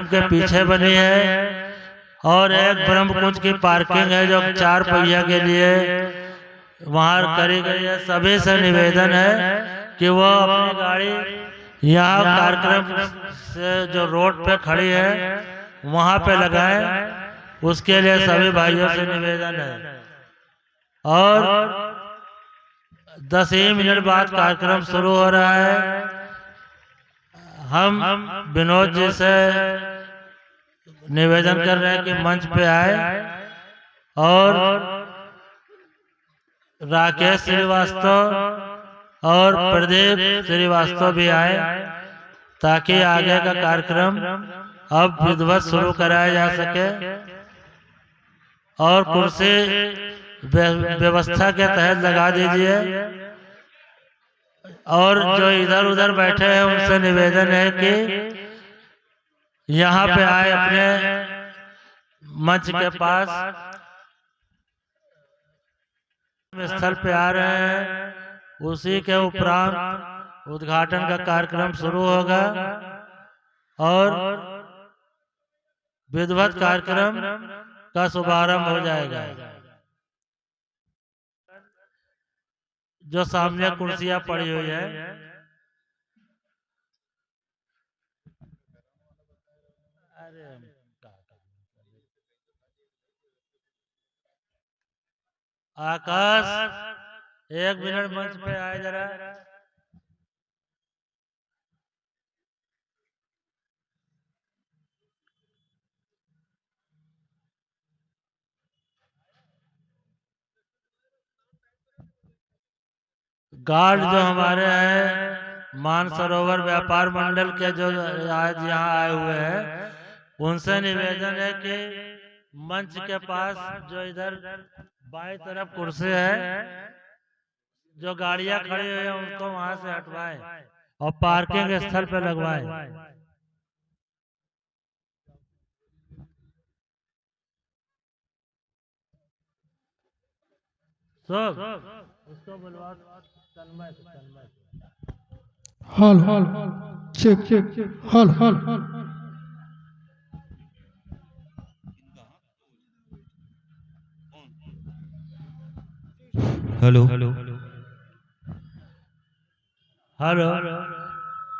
के पीछे बनी है और एक ब्रह्म कुंज की पार्किंग है जो 4 पहिया के लिए वहाँ करी गई है। सभी से निवेदन है कि वो अपनी गाड़ी यहाँ कार्यक्रम से जो रोड पे खड़ी है वहाँ पे लगाएं। उसके लिए सभी भाइयों से निवेदन है। और 10 ही मिनट बाद कार्यक्रम शुरू हो रहा है। हम विनोद जी से निवेदन कर रहे हैं कि मंच पे आए और राकेश श्रीवास्तव और प्रदीप श्रीवास्तव भी आए ताकि आगे का कार्यक्रम अब विधिवत शुरू कराया जा सके। और कुर्सी व्यवस्था के तहत लगा दीजिए। और जो इधर उधर बैठे हैं उनसे निवेदन है कि यहाँ पे आए, अपने मंच के पास स्थल पे आ रहे हैं। उसी के उपरांत उद्घाटन का कार्यक्रम शुरू होगा और विधिवत कार्यक्रम का शुभारंभ हो जाएगा। जो सामने कुर्सियां पड़ी हुई है, आकाश 1 मिनट मंच पे आए जरा। गार्ड जो हमारे हैं मानसरोवर व्यापार मंडल के जो आज यहाँ आए हुए हैं उनसे निवेदन है कि मंच के पास जो इधर बाएं तरफ कुर्सी है, जो गाड़ियां खड़ी हुई है उनको वहां से हटवाएं और पार्किंग स्थल पर लगवाएं। सब उसको बुलवा Tanmay hall check hall hello hello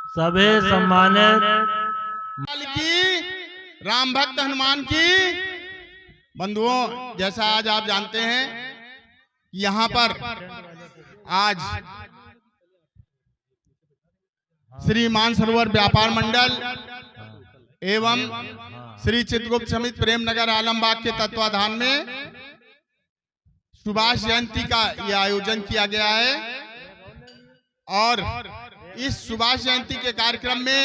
सभी सम्मानित की राम भक्त हनुमान की बंधुओं, जैसा आज आप जानते हैं यहाँ पर आज श्री मानसरोवर व्यापार मंडल एवं श्री चित्रगुप्त समिति प्रेमनगर आलमबाग के तत्वाधान में सुभाष जयंती का यह आयोजन किया गया है। और इस सुभाष जयंती के कार्यक्रम में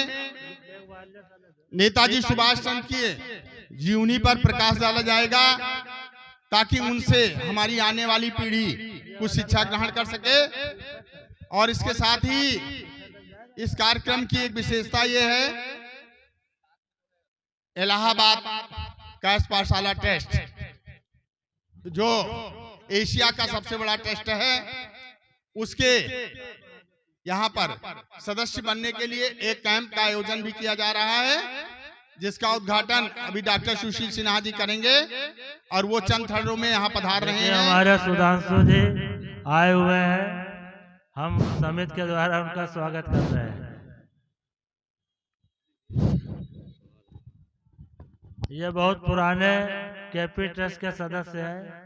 नेताजी सुभाष चंद्र की जीवनी पर प्रकाश डाला जाएगा ताकि उनसे हमारी आने वाली पीढ़ी कुछ शिक्षा ग्रहण कर सके। और इसके साथ ही इस कार्यक्रम की एक विशेषता यह है, इलाहाबाद कैश पाठशाला टेस्ट जो एशिया का सबसे बड़ा टेस्ट है, उसके यहाँ पर सदस्य बनने के लिए एक कैंप का आयोजन भी किया जा रहा है, जिसका उद्घाटन अभी डॉक्टर सुशील सिन्हा जी करेंगे और वो चंद क्षणों में यहाँ पधार रहे हैं। हमारे सुधांशु जी आए हुए हैं, हम समिति के द्वारा उनका स्वागत कर रहे हैं। ये बहुत पुराने केपी ट्रस्ट के सदस्य हैं।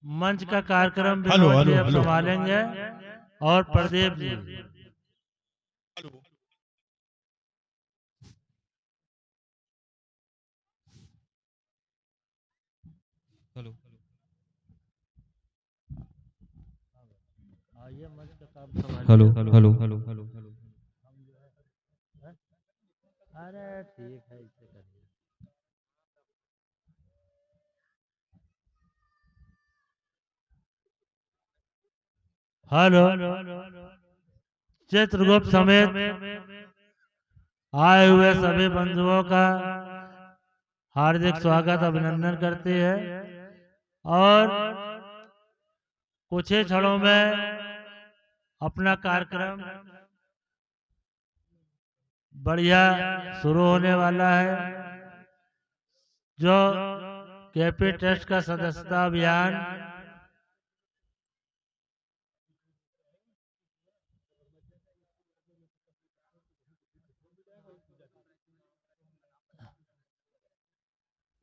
मंच का कार्यक्रम विनोद जी अब संभालेंगे और प्रदीप जी। हेलो ये मंच का काम संभालिए। हेलो हेलो हेलो हेलो अरे ठीक है, इसे करिए। हेलो चित्रगुप्त समेत आए हुए सभी बंधुओं का हार्दिक स्वागत अभिनंदन करते हैं और कुछ ही क्षणों में अपना कार्यक्रम बढ़िया शुरू होने वाला है। जो केपी ट्रस्ट का सदस्यता अभियान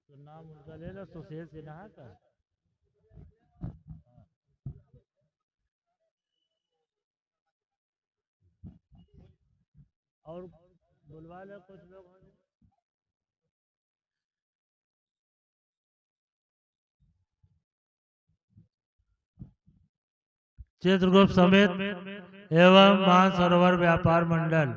तो नाम उनका ले लो, सुशील सिन्हा का। और बुलवा लो कुछ लोग। चित्रगुप्त समिति एवं मानसरोवर व्यापार मंडल।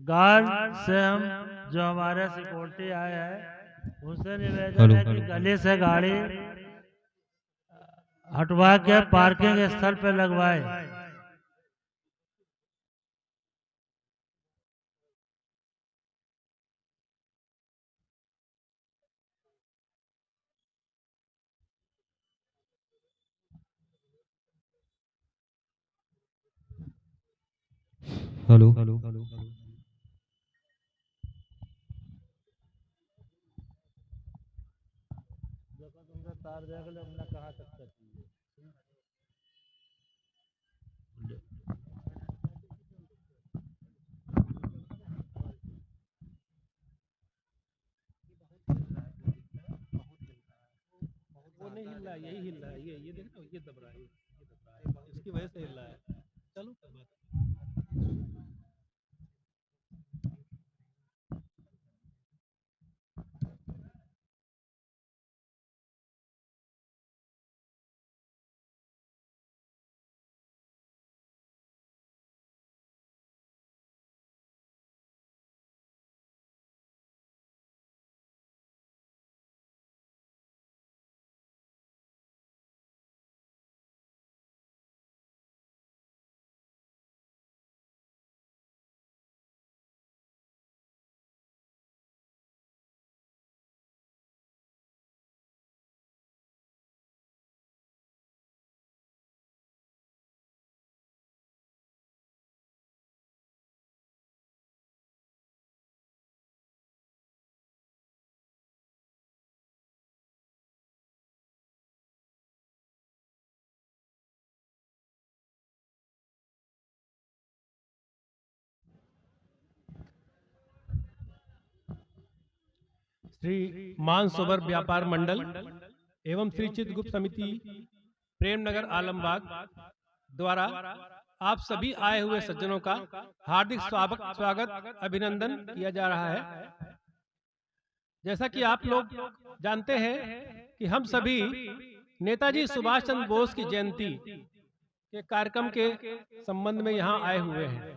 गार्ड से हम जो हमारे सिक्योरिटी आए हैं उनसे निवेदन है कि गली से गाड़ी हटवा के पार्किंग स्थल पर लगवाए। हेलो तार देख लो हमने कहाँ तक करती है। वो नहीं हिल रहा है, यही हिल रहा है, ये देख रहे हो, ये दब रहा है, ये दब रहा है, इसकी वजह से हिल रहा है। चलो कोई बात श्री मानसरोवर व्यापार मंडल एवं श्री चित्रगुप्त समिति प्रेमनगर आलमबाग द्वारा आप सभी आए हुए सज्जनों का हार्दिक स्वागत अभिनंदन किया जा रहा है। जैसा कि आप लोग जानते हैं कि हम सभी नेताजी सुभाष चंद्र बोस की जयंती के कार्यक्रम के संबंध में यहाँ आए हुए हैं।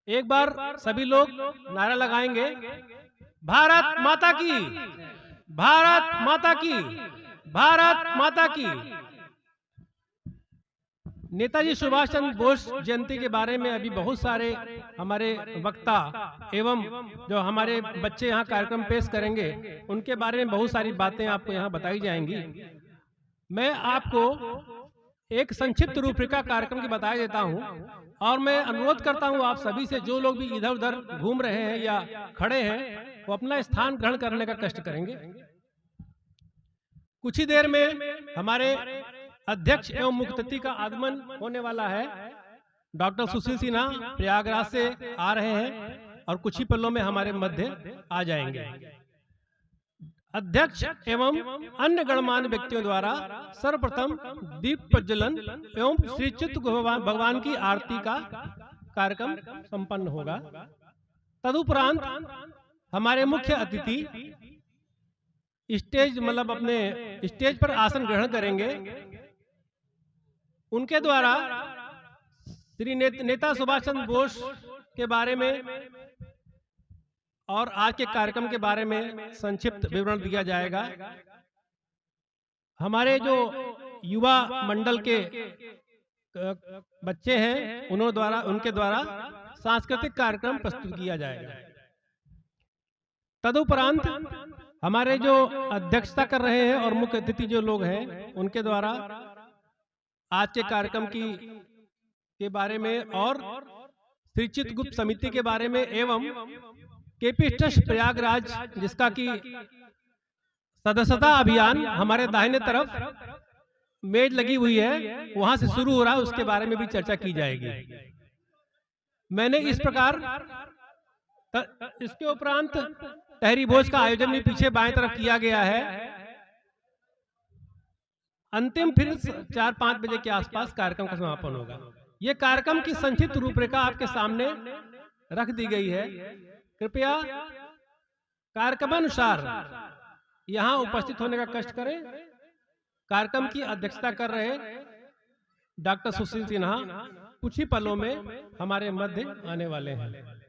एक बार सभी लोग नारा लगाएंगे, भारत माता की, भारत माता की, भारत माता की। नेताजी सुभाष चंद्र बोस जयंती के बारे में अभी बहुत सारे हमारे वक्ता एवं जो हमारे बच्चे यहाँ कार्यक्रम पेश करेंगे उनके बारे में बहुत सारी बातें आपको यहाँ बताई जाएंगी। मैं आपको एक संक्षिप्त रूपरेखा कार्यक्रम की बता देता हूँ और मैं अनुरोध करता हूँ आप सभी से, जो लोग भी इधर उधर घूम रहे हैं या खड़े हैं वो अपना स्थान ग्रहण करने का कष्ट करेंगे। कुछ ही देर में हमारे अध्यक्ष एवं मुख्य अतिथि का आगमन होने वाला है। डॉक्टर सुशील सिन्हा प्रयागराज से आ रहे हैं और कुछ ही पलों में हमारे मध्य आ जाएंगे। अध्यक्ष एवं अन्य गणमान्य व्यक्तियों द्वारा सर्वप्रथम दीप प्रज्वलन एवं श्री चित्र भगवान की आरती का कार्यक्रम संपन्न होगा। तदुपरांत हमारे मुख्य अतिथि स्टेज मतलब अपने स्टेज पर आसन ग्रहण करेंगे। उनके द्वारा श्री नेता सुभाष चंद्र बोस के बारे में और आज के कार्यक्रम के बारे में संक्षिप्त विवरण दिया जाएगा। हमारे जो युवा मंडल के बच्चे हैं उनके द्वारा सांस्कृतिक कार्यक्रम प्रस्तुत किया जाएगा। तदुपरांत हमारे जो अध्यक्षता कर रहे हैं और मुख्य अतिथि जो लोग हैं उनके द्वारा आज के कार्यक्रम के बारे में और श्री चित्रगुप्त समिति के बारे में एवं केपी ट्रस्ट प्रयागराज जिसका कि सदस्यता अभियान हमारे दाहिने तरफ मेज लगी हुई है वहां से शुरू हो रहा है, उसके बारे में भी चर्चा की जाएगी। मैंने इस प्रकार इसके उपरांत तहरी भोज का आयोजन भी पीछे बाएं तरफ किया गया है। अंतिम फिर 4-5 बजे के आसपास कार्यक्रम का समापन होगा। यह कार्यक्रम की संक्षिप्त रूपरेखा आपके सामने रख दी गई है। कृपया कार्यक्रमानुसार यहां उपस्थित होने का कष्ट करें। कार्यक्रम की अध्यक्षता कर रहे डॉक्टर सुशील सिन्हा कुछ ही पलों में हमारे मध्य आने वाले हैं।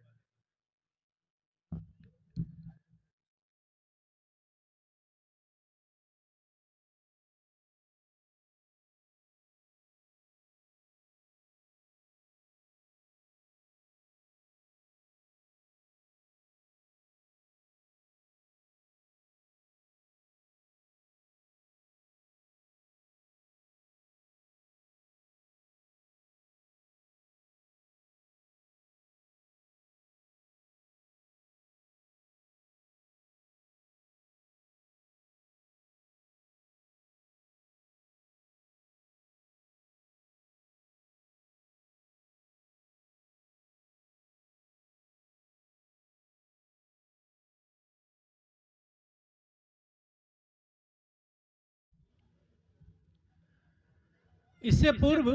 इससे पूर्व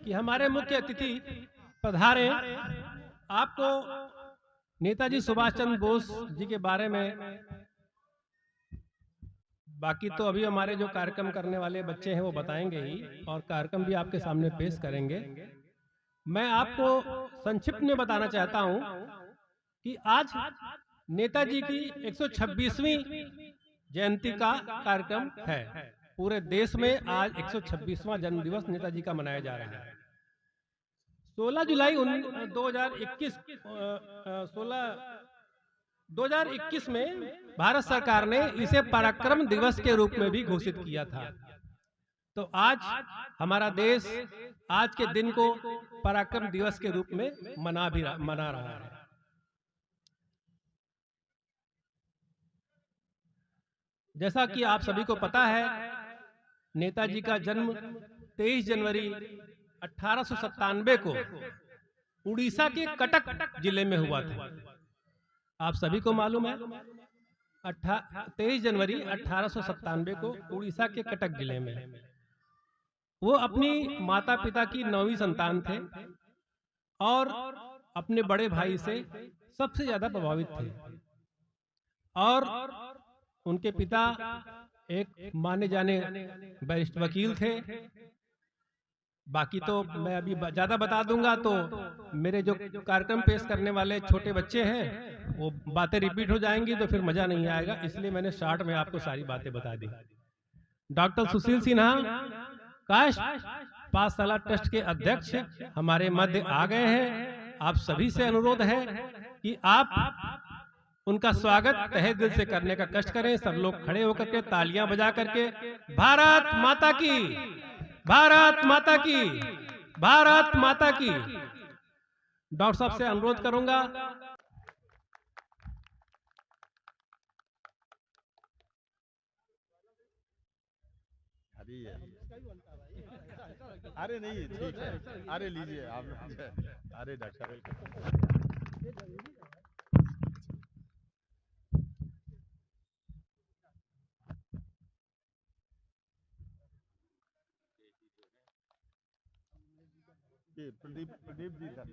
कि हमारे मुख्य अतिथि पधारे, आपको नेताजी सुभाष चंद्र बोस जी के बारे में, बाकी तो अभी हमारे जो कार्यक्रम करने वाले बच्चे हैं वो बताएंगे ही और कार्यक्रम भी आपके सामने पेश करेंगे। मैं आपको संक्षिप्त में बताना चाहता हूं कि आज नेताजी की 126वीं जयंती का कार्यक्रम है। पूरे देश में आज 126वां जन्म दिवस नेताजी का मनाया जा रहा है। 16 जुलाई 2021 में भारत सरकार ने इसे पराक्रम दिवस के रूप में भी घोषित किया था। तो आज हमारा देश आज के दिन को पराक्रम दिवस के रूप में मना रहा है। जैसा कि आप सभी को पता है, नेताजी का जन्म 23 जनवरी 1897 को उड़ीसा के कटक जिले में हुआ था। आप सभी को मालूम है 23 जनवरी 1897 को उड़ीसा के कटक जिले में वो अपनी माता पिता की 9वीं संतान थे और अपने बड़े भाई से सबसे ज्यादा प्रभावित थे। और उनके पिता एक माने जाने वरिष्ठ वकील थे। बाकी तो मैं अभी ज्यादा बता दूंगा तो मेरे जो कार्यक्रम पेश करने वाले छोटे बच्चे हैं वो बातें रिपीट हो जाएंगी तो फिर मजा नहीं आएगा, इसलिए मैंने शॉर्ट में आपको सारी बातें बता दी। डॉक्टर सुशील सिन्हा कास्ट पाठशाला ट्रस्ट के अध्यक्ष हमारे मध्य आ गए हैं। आप सभी से अनुरोध है कि आप उनका स्वागत तहे दिल से करने का कष्ट करें। सब लोग खड़े होकर के तालियां बजा करके भारत माता की, भारत माता की, भारत माता की। डॉक्टर साहब से अनुरोध करूंगा। अरे नहीं ठीक है, अरे लीजिए आप लोग। अरे डॉक्टर प्रदीप जी सर।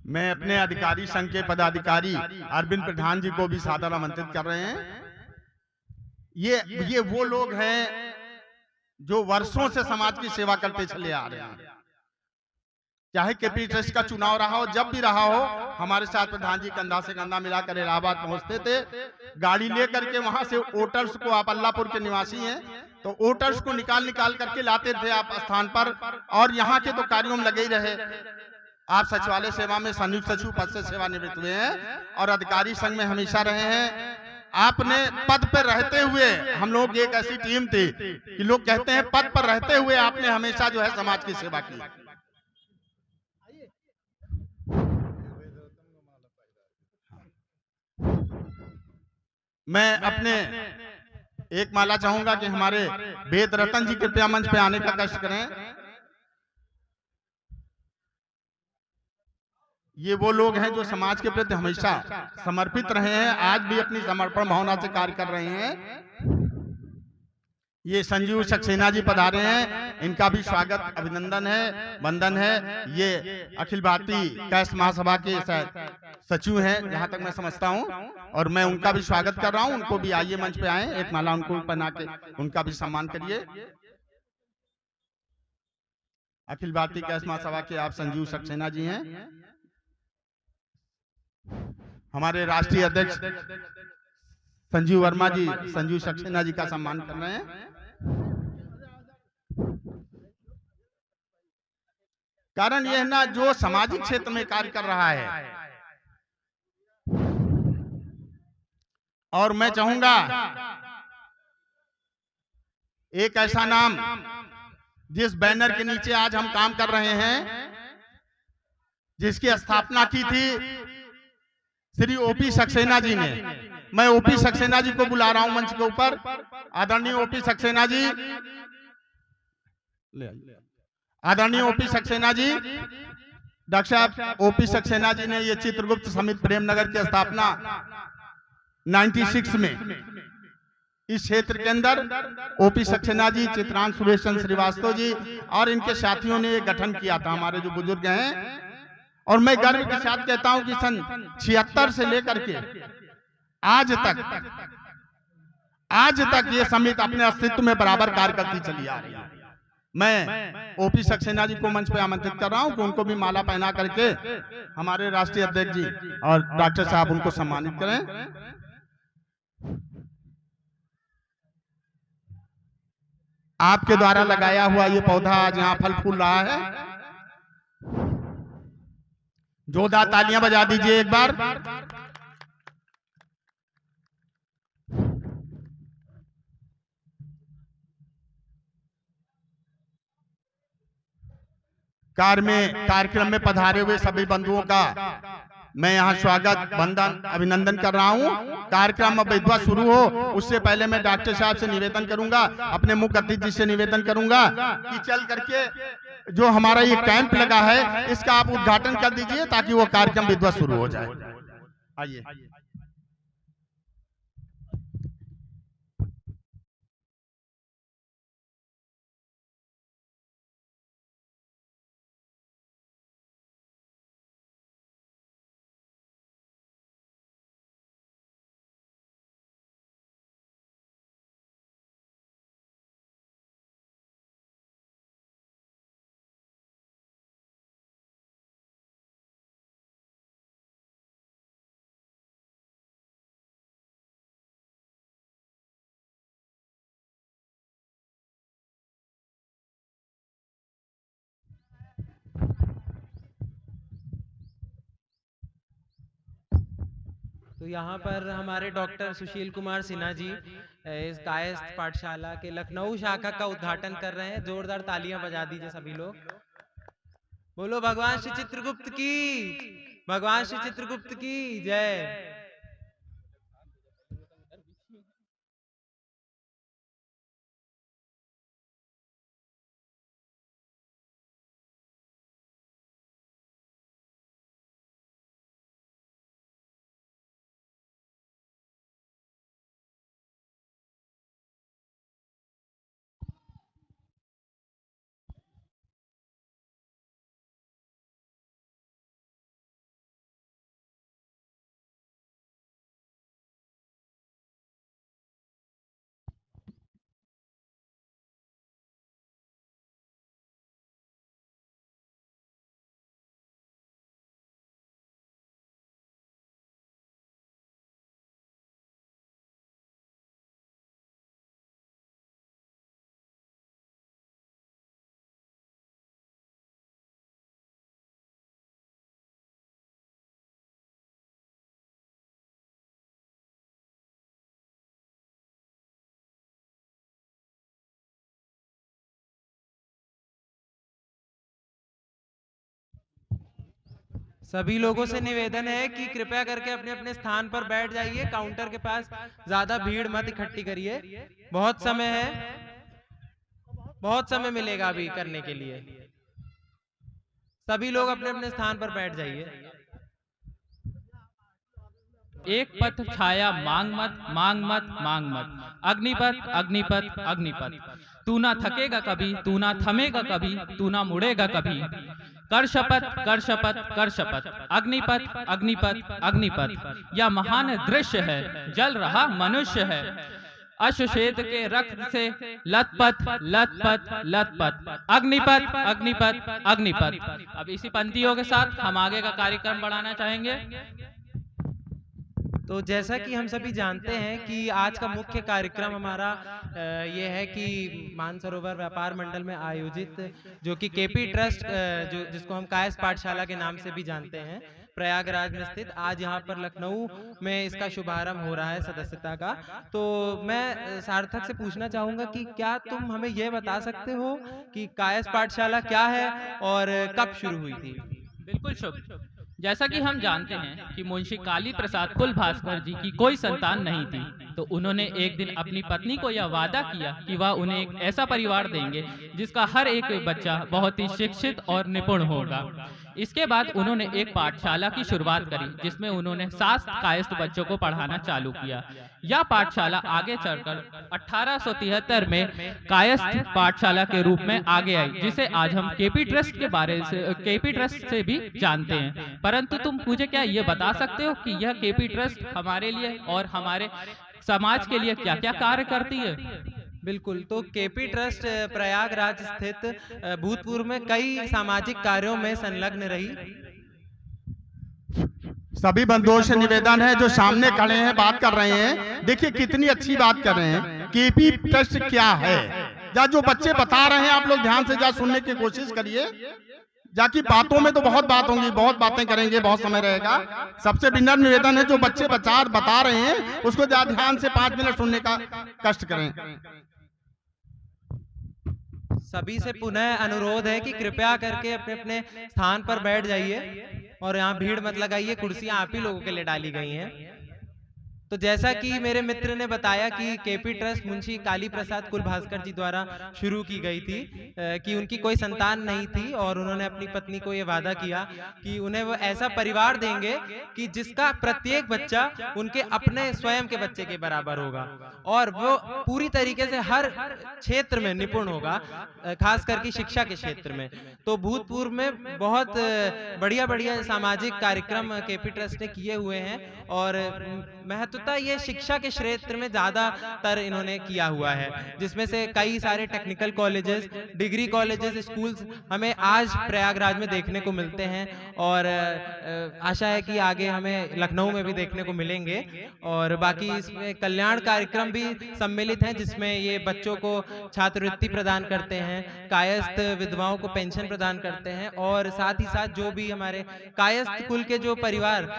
मैं अपने अधिकारी संघ के पदाधिकारी अरविंद प्रधान जी को भी सादर आमंत्रित कर रहे हैं। ये वो लोग हैं जो वर्षों से समाज की सेवा करते चले आ रहे हैं। चाहे केपी ट्रस्ट का चुनाव रहा हो, जब भी रहा हो, हमारे साथ प्रधान जी कंधा से कंधा मिलाकर इलाहाबाद पहुंचते थे। गाड़ी लेकर के वहां से वोटर्स को, आप अल्लाहपुर के निवासी हैं, तो वोटर्स को निकाल निकाल करके लाते थे आप स्थान पर, और यहाँ के तो कार्यों में लगे ही रहे। आप सचिवालय सेवा में संयुक्त सचिव पद से सेवानिवृत्त हुए हैं और अधिकारी संघ में हमेशा रहे हैं। आपने पद पर रहते हुए, हम लोग एक ऐसी टीम थी कि लोग कहते हैं पद पर रहते हुए आपने हमेशा जो है समाज की सेवा की। मैं अपने एक माला चाहूंगा कि हमारे वेद रतन जी कृपया मंच पे आने का कष्ट करें। ये वो लोग हैं जो समाज के प्रति हमेशा समर्पित रहे हैं, आज भी अपनी समर्पण भावना से कार्य कर रहे हैं। ये संजीव सक्सेना जी पधारे हैं, इनका भी स्वागत, अभिनंदन है, वंदन है। ये अखिल भारतीय कैस्ट महासभा के सचिव हैं जहां तक मैं समझता हूं, और मैं उनका भी स्वागत कर रहा हूं। उनको भी आइए मंच पे आए, एक माला उनको पहना के उनका भी सम्मान करिए। अखिल भारतीय कैस्ट महासभा के आप संजीव सक्सेना जी हैं, हमारे राष्ट्रीय अध्यक्ष संजीव वर्मा जी संजीव सक्सेना जी का सम्मान कर रहे हैं। कारण यह ना, जो सामाजिक क्षेत्र में कार्य कर रहा है, और मैं चाहूंगा एक ऐसा नाम जिस बैनर के नीचे आज हम काम कर रहे हैं, जिसकी स्थापना की थी श्री ओपी सक्सेना जी ने। मैं ओपी सक्सेना जी को बुला रहा हूं मंच के ऊपर। आदरणीय ओपी सक्सेना जी, आदरणीय ओपी सक्सेना जी, डॉक्टर साहब ओपी सक्सेना जी ने ये चित्रगुप्त समिति प्रेमनगर की स्थापना 96 में इस क्षेत्र के अंदर ओपी सक्सेना जी, चित्रांश सुरेश चंद्र श्रीवास्तव जी और इनके साथियों ने गठन किया था, हमारे जो बुजुर्ग हैं। और मैं गर्व के साथ कहता हूं कि सन 76 से लेकर के आज तक ये समिति अपने अस्तित्व में बराबर कार्य करती चली आ रही है। मैं ओपी सक्सेना जी को मंच पे आमंत्रित कर रहा हूं कि उनको भी माला पहना करके हमारे राष्ट्रीय अध्यक्ष जी और डॉक्टर साहब उनको सम्मानित करें। आपके द्वारा लगाया हुआ ये पौधा आज यहाँ फल फूल रहा है। जोरदार तालियां बजा दीजिए एक बार। कार्यक्रम में पधारे हुए सभी बंधुओं का मैं यहाँ स्वागत, वंदन, अभिनंदन कर रहा हूँ। कार्यक्रम अब विधिवत शुरू हो उससे पहले मैं डॉक्टर साहब से निवेदन करूंगा, अपने मुख्य अतिथि से निवेदन करूंगा कि चल करके जो हमारा ये कैंप लगा है इसका आप उद्घाटन कर दीजिए ताकि वो कार्यक्रम विधिवत शुरू हो जाए। आइए। तो यहाँ पर हमारे डॉक्टर सुशील कुमार सिन्हा जी इस कायस्थ पाठशाला के लखनऊ शाखा का उद्घाटन कर रहे हैं। जोरदार तालियां बजा दीजिए सभी लोग। बोलो भगवान श्री चित्रगुप्त की, भगवान श्री चित्रगुप्त की जय। सभी लोगों से निवेदन है कि कृपया करके अपने अपने स्थान पर बैठ जाइए। काउंटर के पास ज्यादा भीड़ मत इकट्ठी करिए। बहुत समय है, बहुत समय मिलेगा अभी करने के लिए। सभी लोग अपने अपने स्थान पर बैठ जाइए। एक पथ छाया मांग मत, मांग मत, मांग मत। अग्निपथ, अग्निपथ, अग्निपथ। तू ना थकेगा कभी, तू ना थमेगा कभी, तू ना मुड़ेगा कभी। कर शपथ, कर शपथ, कर शपथ। अग्निपथ, अग्निपथ, अग्निपथ। यह महान दृश्य है, जल रहा मनुष्य है। अश्वश्वेत के रक्त से लथपथ, लथपथ, लथपथ। अग्निपथ, अग्निपथ, अग्निपथ। अब इसी पंक्तियों के साथ हम आगे का कार्यक्रम बढ़ाना चाहेंगे। तो जैसा कि हम सभी जानते हैं कि आज का मुख्य कार्यक्रम हमारा ये है कि मानसरोवर व्यापार मंडल में आयोजित जो कि केपी ट्रस्ट जिसको हम कायस्थ पाठशाला के नाम से भी जानते हैं, प्रयागराज में स्थित, आज यहाँ पर लखनऊ में इसका शुभारंभ हो रहा है सदस्यता का। तो मैं सार्थक से पूछना चाहूंगा कि क्या तुम हमें यह बता सकते हो कि कायस्थ पाठशाला क्या है और कब शुरू हुई थी? बिल्कुल शुभ। जैसा कि हम जानते हैं कि मुंशी काली प्रसाद कुलभास्कर जी की कोई संतान नहीं थी, तो उन्होंने एक दिन अपनी पत्नी को यह वादा किया कि वह उन्हें एक ऐसा परिवार देंगे जिसका हर एक बच्चा बहुत ही शिक्षित और निपुण होगा। इसके बाद उन्होंने एक पाठशाला की शुरुआत करी जिसमें उन्होंने 7 कायस्थ बच्चों को पढ़ाना चालू किया। यह पाठशाला आगे चलकर 1873 में कायस्थ पाठशाला के रूप में आगे आई, जिसे आज हम केपी ट्रस्ट से भी जानते हैं। परंतु तुम मुझे क्या ये बता सकते हो कि यह केपी ट्रस्ट हमारे लिए और हमारे समाज के लिए क्या क्या कार्य करती है? बिल्कुल। तो केपी ट्रस्ट प्रयागराज स्थित भूतपूर्व में कई सामाजिक कार्यों में संलग्न रही। सभी बंधुओं से निवेदन है जो सामने खड़े हैं, बात कर रहे हैं, देखिए कितनी अच्छी बात कर रहे हैं। केपी ट्रस्ट क्या है, या जो बच्चे बता रहे हैं आप लोग ध्यान से जा सुनने की कोशिश करिए। जाकि बातों में तो बहुत बात होंगी, बहुत बातें करेंगे, बहुत समय रहेगा। सबसे विनम्र निवेदन है जो बच्चे बता रहे हैं उसको ध्यान से 5 मिनट सुनने का कष्ट करें। सभी से पुनः अनुरोध है कि कृपया करके अपने अपने स्थान पर बैठ जाइए और यहाँ भीड़ मत लगाइए, कुर्सियां आप ही लोगों के लिए डाली गई हैं। तो जैसा कि मेरे मित्र ने बताया कि केपी ट्रस्ट मुंशी काली प्रसाद कुलभास्कर जी द्वारा शुरू की गई थी, कि उनकी कोई संतान नहीं थी और उन्होंने अपनी पत्नी को ये वादा किया कि उन्हें वो ऐसा परिवार देंगे कि जिसका प्रत्येक बच्चा उनके अपने स्वयं के बच्चे के बराबर होगा और वो पूरी तरीके से हर क्षेत्र में निपुण होगा, खास करके शिक्षा के क्षेत्र में। तो भूतपूर्व में बहुत बढ़िया बढ़िया सामाजिक कार्यक्रम केपी ट्रस्ट ने किए हुए हैं और महत्वतः ये शिक्षा के क्षेत्र में ज्यादातर इन्होंने किया हुआ है, जिसमें से कई सारे technical colleges, degree colleges, schools हमें आज प्रयागराज में देखने को मिलते हैं और आशा है कि आगे हमें लखनऊ में भी देखने को मिलेंगे। और बाकी इसमें कल्याण कार्यक्रम भी सम्मिलित हैं जिसमें ये बच्चों को छात्रवृत्ति प्रदान करते हैं, कायस्थ विधवाओं को पेंशन प्रदान करते हैं और साथ ही साथ जो भी हमारे कायस्थ कुल के जो परिवार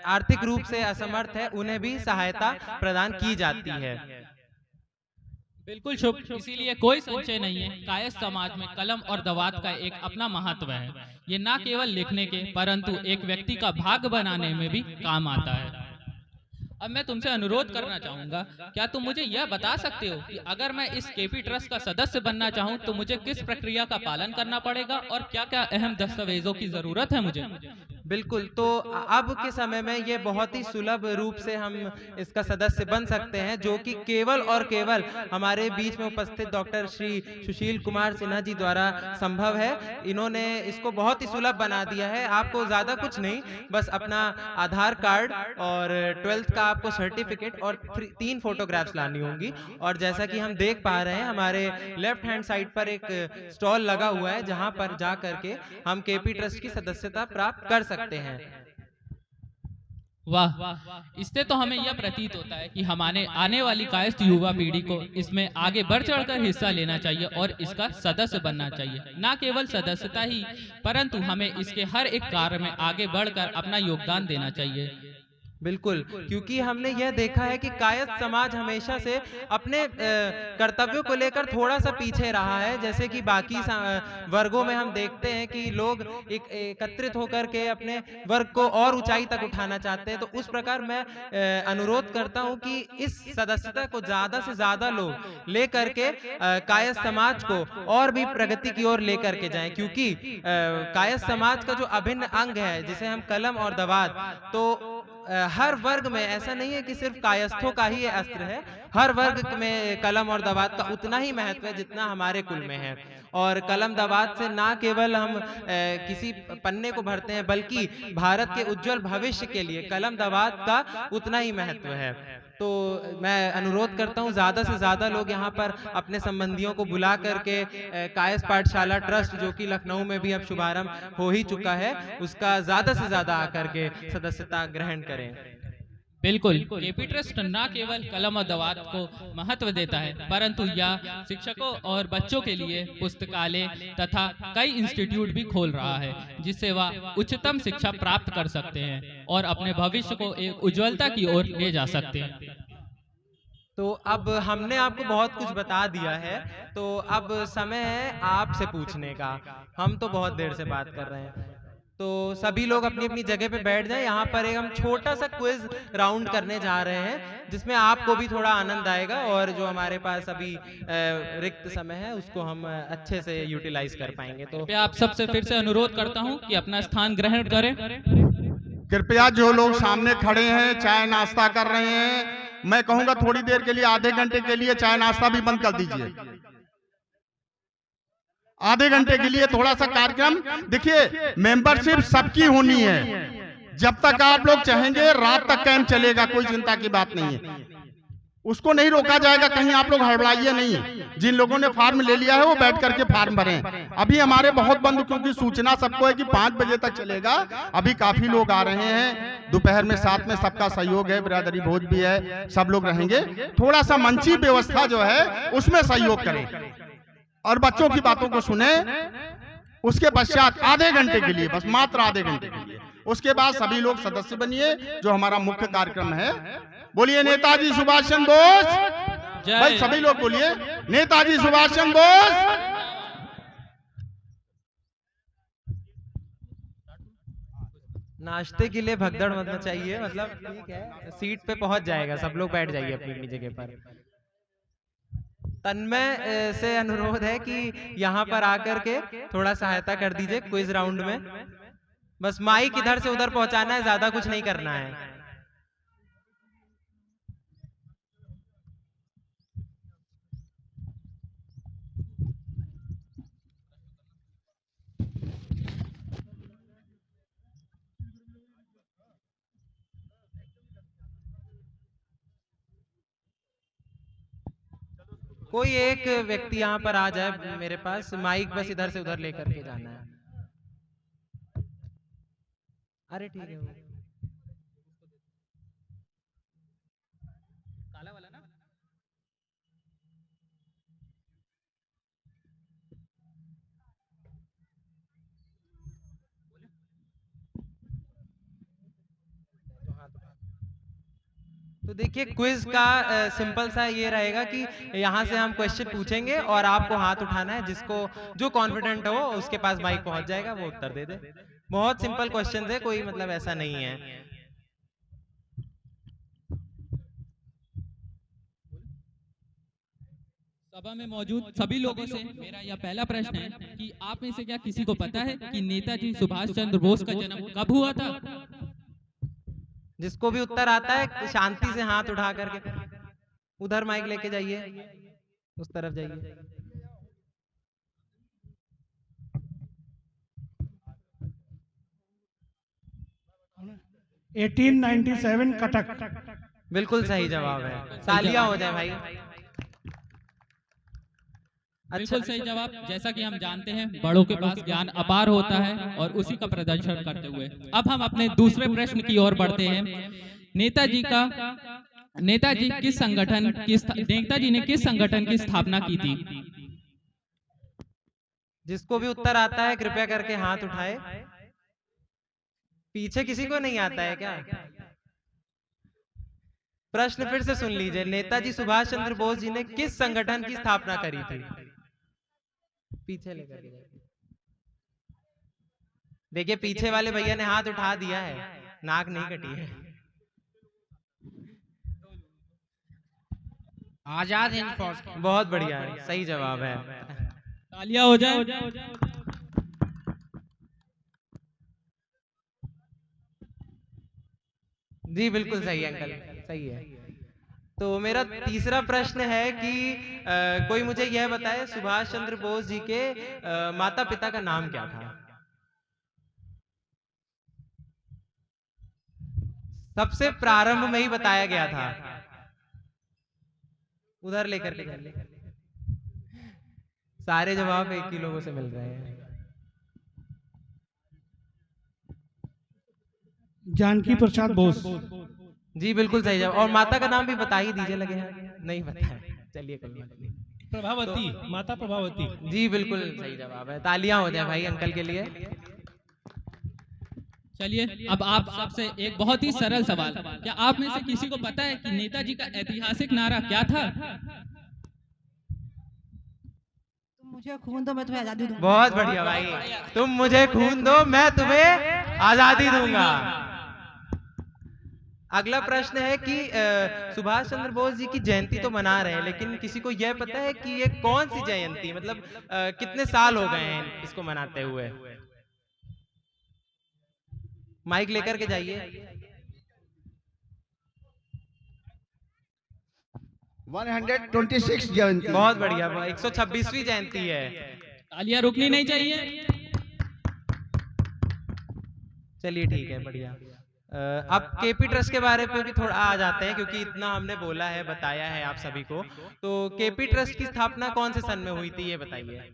आर्थिक रूप से असमर्थ है उन्हें भी सहायता प्रदान की जाती है। बिल्कुल शुभ। इसीलिए कोई संशय नहीं है, कायस्थ समाज में कलम और दवात का एक अपना महत्व है। ये ना केवल लिखने के परंतु एक व्यक्ति का भाग्य बनाने में भी काम आता है। अब मैं तुमसे अनुरोध करना चाहूंगा, क्या तुम मुझे यह बता सकते हो कि अगर मैं इस केपी ट्रस्ट का सदस्य बनना चाहूं तो मुझे किस प्रक्रिया का पालन करना पड़ेगा और क्या क्या अहम दस्तावेजों की जरूरत है मुझे? बिल्कुल। तो अब के समय में ये बहुत ही सुलभ रूप से हम इसका सदस्य बन सकते हैं, जो कि केवल और केवल हमारे बीच में उपस्थित डॉक्टर श्री सुशील कुमार सिन्हा जी द्वारा संभव है। इन्होंने इसको बहुत ही सुलभ बना दिया है। आपको ज्यादा कुछ नहीं, बस अपना आधार कार्ड और 12th का आपको सर्टिफिकेट और 3 फोटोग्राफ्स लानी होंगी। और जैसा कि हम देख पा रहे हैं हमारे लेफ्ट हैंड साइड पर एक स्टॉल लगा हुआ है जहां पर जा करके हम केपी ट्रस्ट की सदस्यता प्राप्त कर सकते हैं। वाह, इससे तो हमें यह प्रतीत होता है कि हमारे आने वाली कायस्थ युवा पीढ़ी को इसमें आगे बढ़ चढ़कर हिस्सा लेना चाहिए और इसका सदस्य बनना चाहिए। न केवल सदस्यता ही परंतु हमें इसके हर एक कार्य में आगे बढ़कर अपना योगदान देना चाहिए। बिल्कुल, क्योंकि हमने यह देखा है कि कायस्थ समाज हमेशा से अपने कर्तव्यों को लेकर थोड़ा सा पीछे रहा है। जैसे कि बाकी वर्गों में हम देखते हैं कि लोग एकत्रित होकर के अपने वर्ग को और ऊंचाई तक उठाना चाहते हैं। तो उस प्रकार मैं अनुरोध करता हूं कि इस सदस्यता को ज्यादा से ज्यादा लोग लेकर के कायस्थ समाज को और भी प्रगति की ओर लेकर के जाएं, क्योंकि कायस्थ समाज का जो अभिन्न अंग है जिसे हम कलम और दवात, तो हर वर्ग में ऐसा नहीं है कि सिर्फ कायस्थों का ही ये अस्त्र है। हर वर्ग में कलम और दवात का उतना ही महत्व है जितना हमारे कुल में है। और कलम दवात से ना केवल हम किसी पन्ने को भरते हैं, बल्कि भारत के उज्जवल भविष्य के लिए कलम दवात का उतना ही महत्व है। तो मैं अनुरोध करता हूं ज्यादा से ज्यादा लोग यहाँ पर अपने संबंधियों को बुला करके कायस्थ पाठशाला ट्रस्ट, जो कि लखनऊ में भी अब शुभारंभ हो ही चुका है, उसका ज्यादा से ज्यादा आकर के सदस्यता ग्रहण करें। बिल्कुल, केपी ट्रस्ट न केवल कलम और दवात को महत्व देता है, परंतु यह शिक्षकों और बच्चों के लिए पुस्तकालय तथा कई इंस्टीट्यूट भी खोल रहा है, जिससे वह उच्चतम शिक्षा प्राप्त कर सकते हैं और अपने भविष्य को एक उज्ज्वलता की ओर ले जा सकते हैं। तो अब हमने आपको बहुत कुछ बता दिया है, तो अब समय है आपसे पूछने का। हम तो बहुत देर से बात कर रहे हैं, तो सभी लोग अपनी अपनी जगह पे बैठ जाएं। यहाँ पर एक हम छोटा सा क्विज राउंड करने जा रहे हैं, जिसमें आपको भी थोड़ा आनंद आएगा और जो हमारे पास अभी रिक्त समय है उसको हम अच्छे से यूटिलाइज कर पाएंगे। तो आप सबसे फिर से अनुरोध करता हूँ कि अपना स्थान ग्रहण करें। कृपया जो लोग सामने खड़े हैं चाय नाश्ता कर रहे हैं, मैं कहूंगा थोड़ी देर के लिए, आधे घंटे के लिए चाय नाश्ता भी बंद कर दीजिए। आधे घंटे के लिए थोड़ा सा कार्यक्रम, देखिए मेंबरशिप सबकी होनी है। जब तक आप लोग चाहेंगे रात तक कैंप चलेगा, कोई चिंता की बात नहीं है, उसको नहीं रोका जाएगा। कहीं आप लोग हड़बड़ाइए नहीं। जिन लोगों ने फार्म ले लिया है वो बैठ करके फार्म भरें। अभी हमारे बहुत बंद, क्योंकि सूचना सबको है कि 5 बजे तक चलेगा। अभी काफी लोग आ रहे हैं, दोपहर में साथ में सबका सहयोग है, बिरादरी भोज भी है, सब लोग रहेंगे। थोड़ा सा मंची व्यवस्था जो है उसमें सहयोग करें और बच्चों की बातों को सुने। उसके पश्चात आधे घंटे के लिए, बस मात्र आधे घंटे के लिए, उसके बाद सभी लोग सदस्य बनिए, जो हमारा मुख्य कार्यक्रम है। बोलिए नेताजी सुभाष चंद्र बोस। भाई सभी लोग बोलिए नेताजी सुभाष चंद्र बोस। नाश्ते के लिए भगदड़ मत मचाइए, मतलब ठीक है, सीट पे पहुंच जाएगा, सब लोग बैठ जाइए अपनी अपनी जगह पर। तन्मय से अनुरोध है कि यहाँ पर आकर के थोड़ा सहायता कर दीजिए क्विज राउंड में। बस माइक इधर से उधर पहुंचाना है, ज्यादा कुछ नहीं करना है। कोई एक व्यक्ति यहाँ पर आ जाए मेरे पास, माइक बस इधर से उधर लेकर के जाना है। अरे ठीक है, काला वाला ना। तो देखिए क्विज का सिंपल सा ये रहेगा कि यहाँ से हम क्वेश्चन पूछेंगे और आपको हाथ उठाना है, जिसको जो कॉन्फिडेंट हो उसके पास माइक पहुंच जाएगा, वो उत्तर दे दे। बहुत सिंपल क्वेश्चन है, कोई मतलब ऐसा नहीं है। सभा में मौजूद सभी लोगों से मेरा यह पहला प्रश्न है कि आप में से क्या किसी को पता है कि नेताजी सुभाष चंद्र बोस का जन्म कब हुआ था? जिसको भी उत्तर आता है शांति से हाथ उठा करके उधर माइक लेके जाइए, उस तरफ जाइए। है 1897 कटक। बिल्कुल सही जवाब है, तालियां हो जाए भाई। बिल्कुल सही जवाब। जैसा कि हम जानते हैं बड़ों के पास ज्ञान अपार होता है और उसी का प्रदर्शन करते हुए अब हम अपने दूसरे प्रश्न की ओर बढ़ते हैं। नेताजी ने किस संगठन की स्थापना की थी? जिसको भी उत्तर आता है कृपया करके हाथ उठाए। पीछे किसी को नहीं आता है क्या? प्रश्न फिर से सुन लीजिए, नेताजी सुभाष चंद्र बोस जी ने किस संगठन की स्थापना करी थी? पीछे लेकर के जाइए। देखिए पीछे वाले भैया ने हाथ उठा दिया है, नाक नहीं कटी है। आजाद हिंद फौज की। बहुत बढ़िया, सही जवाब है। तालियां हो जाए। जी बिल्कुल सही अंकल, सही है। तो मेरा तीसरा प्रश्न है कि कोई मुझे यह बताए सुभाष चंद्र बोस जी के माता पिता का नाम क्या था? सबसे प्रारंभ में ही बताया गया था। उधर लेकर के जाइए। सारे जवाब एक ही लोगों से मिल रहे हैं। जानकी प्रसाद बोस। जी बिल्कुल सही जवाब। और माता का नाम भी बता ही दीजिए, लगे हैं नहीं बताया। चलिए कोई बात नहीं। प्रभावती, माता प्रभावती। जी बिल्कुल सही जवाब है। तालियां हो जाए भाई अंकल के लिए। चलिए अब आप सबसे एक बहुत ही सरल सवाल, क्या आप में से किसी को पता है कि नेताजी का ऐतिहासिक नारा क्या था? तुम मुझे खून दो मैं तुम्हें आजादी दूंगा। बहुत बढ़िया भाई, तुम मुझे खून दो मैं तुम्हें आजादी दूंगा। अगला प्रश्न है कि सुभाष चंद्र बोस जी की जयंती तो मना रहे हैं, लेकिन किसी को यह पता है कि ये कौन सी जयंती, मतलब कितने साल हो गए हैं इसको मनाते हुए? माइक लेकर के जाइए। 126 जयंती। बहुत बढ़िया, 126वीं जयंती है। तालियां रुकनी नहीं चाहिए। चलिए ठीक है, बढ़िया। अब केपी ट्रस्ट के बारे में भी थोड़ा आ जाते हैं, क्योंकि इतना हमने बोला है, बताया है आप सभी को। तो केपी ट्रस्ट की स्थापना कौन से सन में हुई थी, ये बताइए।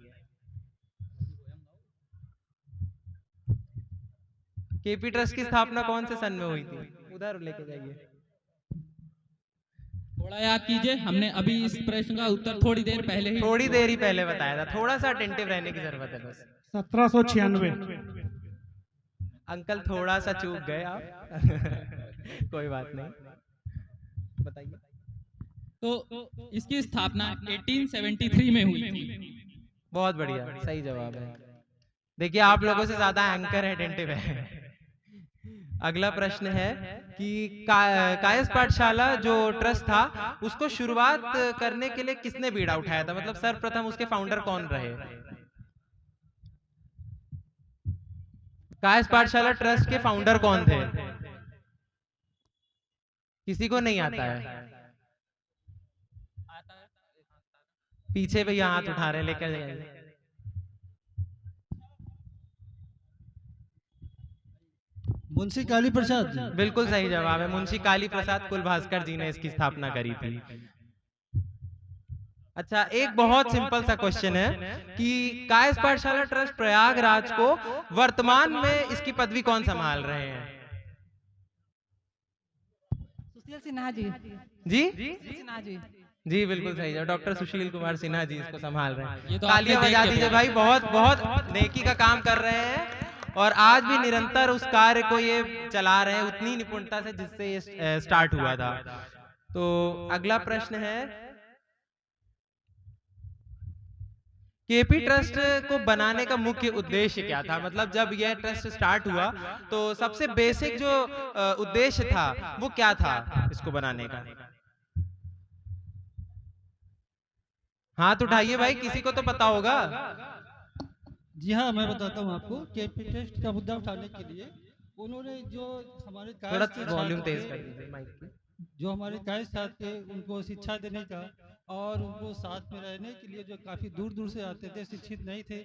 केपी ट्रस्ट की स्थापना कौन से सन में हुई थी? उधर लेके जाइए। थोड़ा याद कीजिए, हमने अभी इस प्रश्न का उत्तर थोड़ी देर ही पहले बताया था। थोड़ा सा अटेंटिव रहने की जरूरत है बस। 1796। अंकल थोड़ा सा चूक गए आप। कोई बात नहीं, बताइए। तो इसकी स्थापना 1873 में हुई थी। बहुत बढ़िया, सही जवाब है। देखिए आप लोगों से ज्यादा एंकर अटेंटिव है। अगला प्रश्न है कि कायस्थ पाठशाला जो ट्रस्ट था, उसको शुरुआत करने के लिए किसने बीड़ा उठाया था? मतलब सर्वप्रथम उसके फाउंडर कौन रहे? कायस्थ पाठशाला ट्रस्ट के फाउंडर कौन थे? किसी को नहीं आता है? पीछे भैया हाथ उठा रहे, लेकर जाइए। मुंशी काली प्रसाद। बिल्कुल सही जवाब है, मुंशी काली प्रसाद कुलभास्कर जी ने इसकी स्थापना करी थी। अच्छा, एक बहुत सिंपल सा क्वेश्चन है कि कायस्थ पाठशाला ट्रस्ट प्रयागराज को वर्तमान में इसकी पदवी कौन संभाल रहे हैं? सुशील सिन्हा जी। जी सिन्हा जी। जी बिल्कुल सही है, डॉक्टर सुशील कुमार सिन्हा जी इसको संभाल रहे हैं। ये तो तालियां बजा दीजिए भाई, बहुत बहुत नेकी का काम कर रहे हैं और आज भी निरंतर उस कार्य को ये चला रहे हैं उतनी निपुणता से जिससे ये स्टार्ट हुआ था। तो अगला प्रश्न है, केपी ट्रस्ट को बनाने का मुख्य उद्देश्य क्या था? मतलब जब यह ट्रस्ट स्टार्ट हुआ तो सबसे बेसिक जो उद्देश्य था वो क्या था इसको बनाने का? हाथ उठाइए भाई, किसी को तो पता होगा। जी हाँ, मैं बताता हूँ आपको। केपी ट्रस्ट का मुद्दा उठाने के लिए उन्होंने जो हमारे थोड़ा वॉल्यूम तेज कर दीजिए माइक की। जो हमारे कायस्थ साथ थे उनको शिक्षा देने का और उनको साथ में रहने के लिए, जो काफ़ी दूर दूर से आते थे, शिक्षित नहीं थे,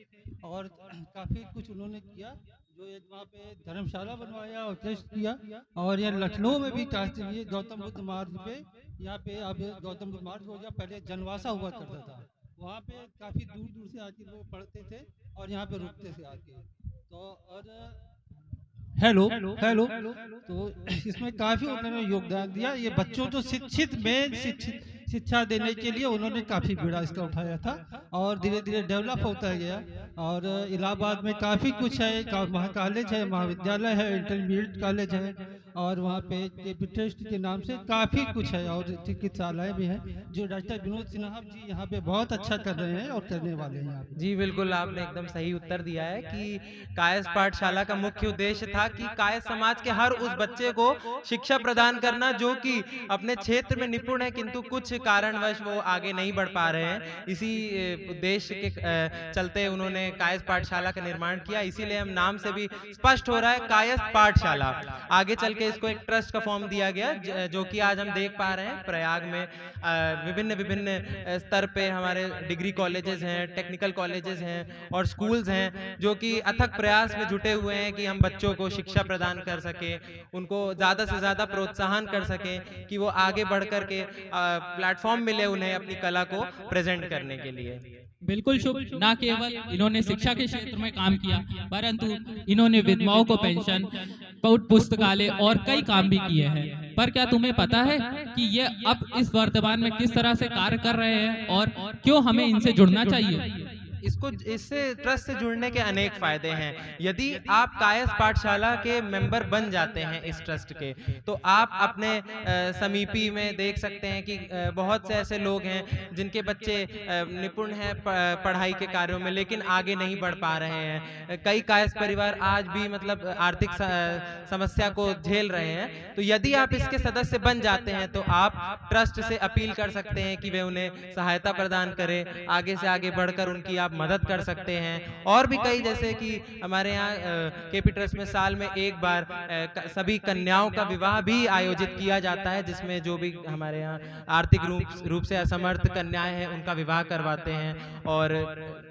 और काफ़ी कुछ उन्होंने किया। जो ये वहाँ पे धर्मशाला बनवाया और ट्रस्ट किया। और यहाँ लखनऊ में भी काशी गौतम बुद्ध मार्ग पे, यहाँ पे अब गौतम बुद्ध मार्ग हो गया, पहले जनवासा हुआ करता था। वहाँ पे काफ़ी दूर दूर से आके लोग पढ़ते थे और यहाँ पे रुकते थे आके। तो और हेलो हेलो तो इसमें काफ़ी उन्होंने योगदान दिया। ये बच्चों को शिक्षा देने के लिए उन्होंने काफ़ी बीड़ा इसका उठाया था और धीरे धीरे डेवलप होता गया। और इलाहाबाद में काफ़ी कुछ है, वहाँ कॉलेज है, महाविद्यालय है, इंटरमीडिएट कॉलेज है और वहाँ पे केपी ट्रस्ट के नाम से काफ़ी कुछ है और चिकित्सालय भी है जो डॉक्टर विनोद सिन्हा जी यहाँ पे बहुत अच्छा कर रहे हैं और करने वाले हैं यहाँ पे। जी बिल्कुल, आपने एकदम सही उत्तर दिया है कि कायस्थ पाठशाला का मुख्य उद्देश्य था कि कायस्थ समाज के हर उस बच्चे को शिक्षा प्रदान करना जो कि अपने क्षेत्र में निपुण है किंतु कुछ कारणवश वो आगे नहीं बढ़ पा रहे हैं। इसी उद्देश्य के चलते उन्होंने कायस्थ पाठशाला का निर्माण किया। इसीलिए हम नाम से भी स्पष्ट हो रहा है कायस्थ पाठशाला। आगे चल के इसको एक ट्रस्ट का फॉर्म दिया गया जो कि आज हम देख पा रहे हैं प्रयाग में विभिन्न विभिन्न स्तर पे हमारे डिग्री कॉलेजेस हैं, टेक्निकल कॉलेजेस हैं और स्कूल्स हैं जो कि अथक प्रयास में जुटे हुए हैं कि हम बच्चों को शिक्षा प्रदान कर सकें, उनको ज़्यादा से ज़्यादा प्रोत्साहन कर सकें कि वो आगे बढ़ कर के प्लेटफॉर्म मिले उन्हें अपनी कला को प्रेजेंट करने के लिए। बिल्कुल शुभ। न केवल इन्होंने शिक्षा के क्षेत्र में काम किया परंतु इन्होंने विधवाओं को पेंशन, पुस्तकालय और कई काम भी किए हैं। पर क्या तुम्हें पता है कि ये अब इस वर्तमान में किस तरह से कार्य कर रहे हैं और क्यों हमें इनसे जुड़ना चाहिए? इससे ट्रस्ट से जुड़ने के अनेक फायदे हैं। यदि आप कायस्थ पाठशाला के मेंबर बन जाते हैं इस ट्रस्ट के, तो आप अपने समीपी में देख सकते हैं कि बहुत से ऐसे लोग हैं जिनके बच्चे निपुण हैं पढ़ाई के कार्यों में लेकिन आगे नहीं बढ़ पा रहे हैं। कई कायस्थ परिवार आज भी मतलब आर्थिक समस्या को झेल रहे हैं। तो यदि आप इसके सदस्य बन जाते हैं तो आप ट्रस्ट से अपील कर सकते हैं कि वे उन्हें सहायता प्रदान करें, आगे से आगे बढ़कर उनकी आप मदद कर सकते हैं। और भी कई जैसे कि हमारे यहाँ केपी ट्रस्ट में साल में एक बार सभी कन्याओं का विवाह भी आयोजित किया जाता है, जिसमें जो भी हमारे यहाँ आर्थिक रूप से असमर्थ कन्याएं हैं उनका विवाह करवाते हैं। और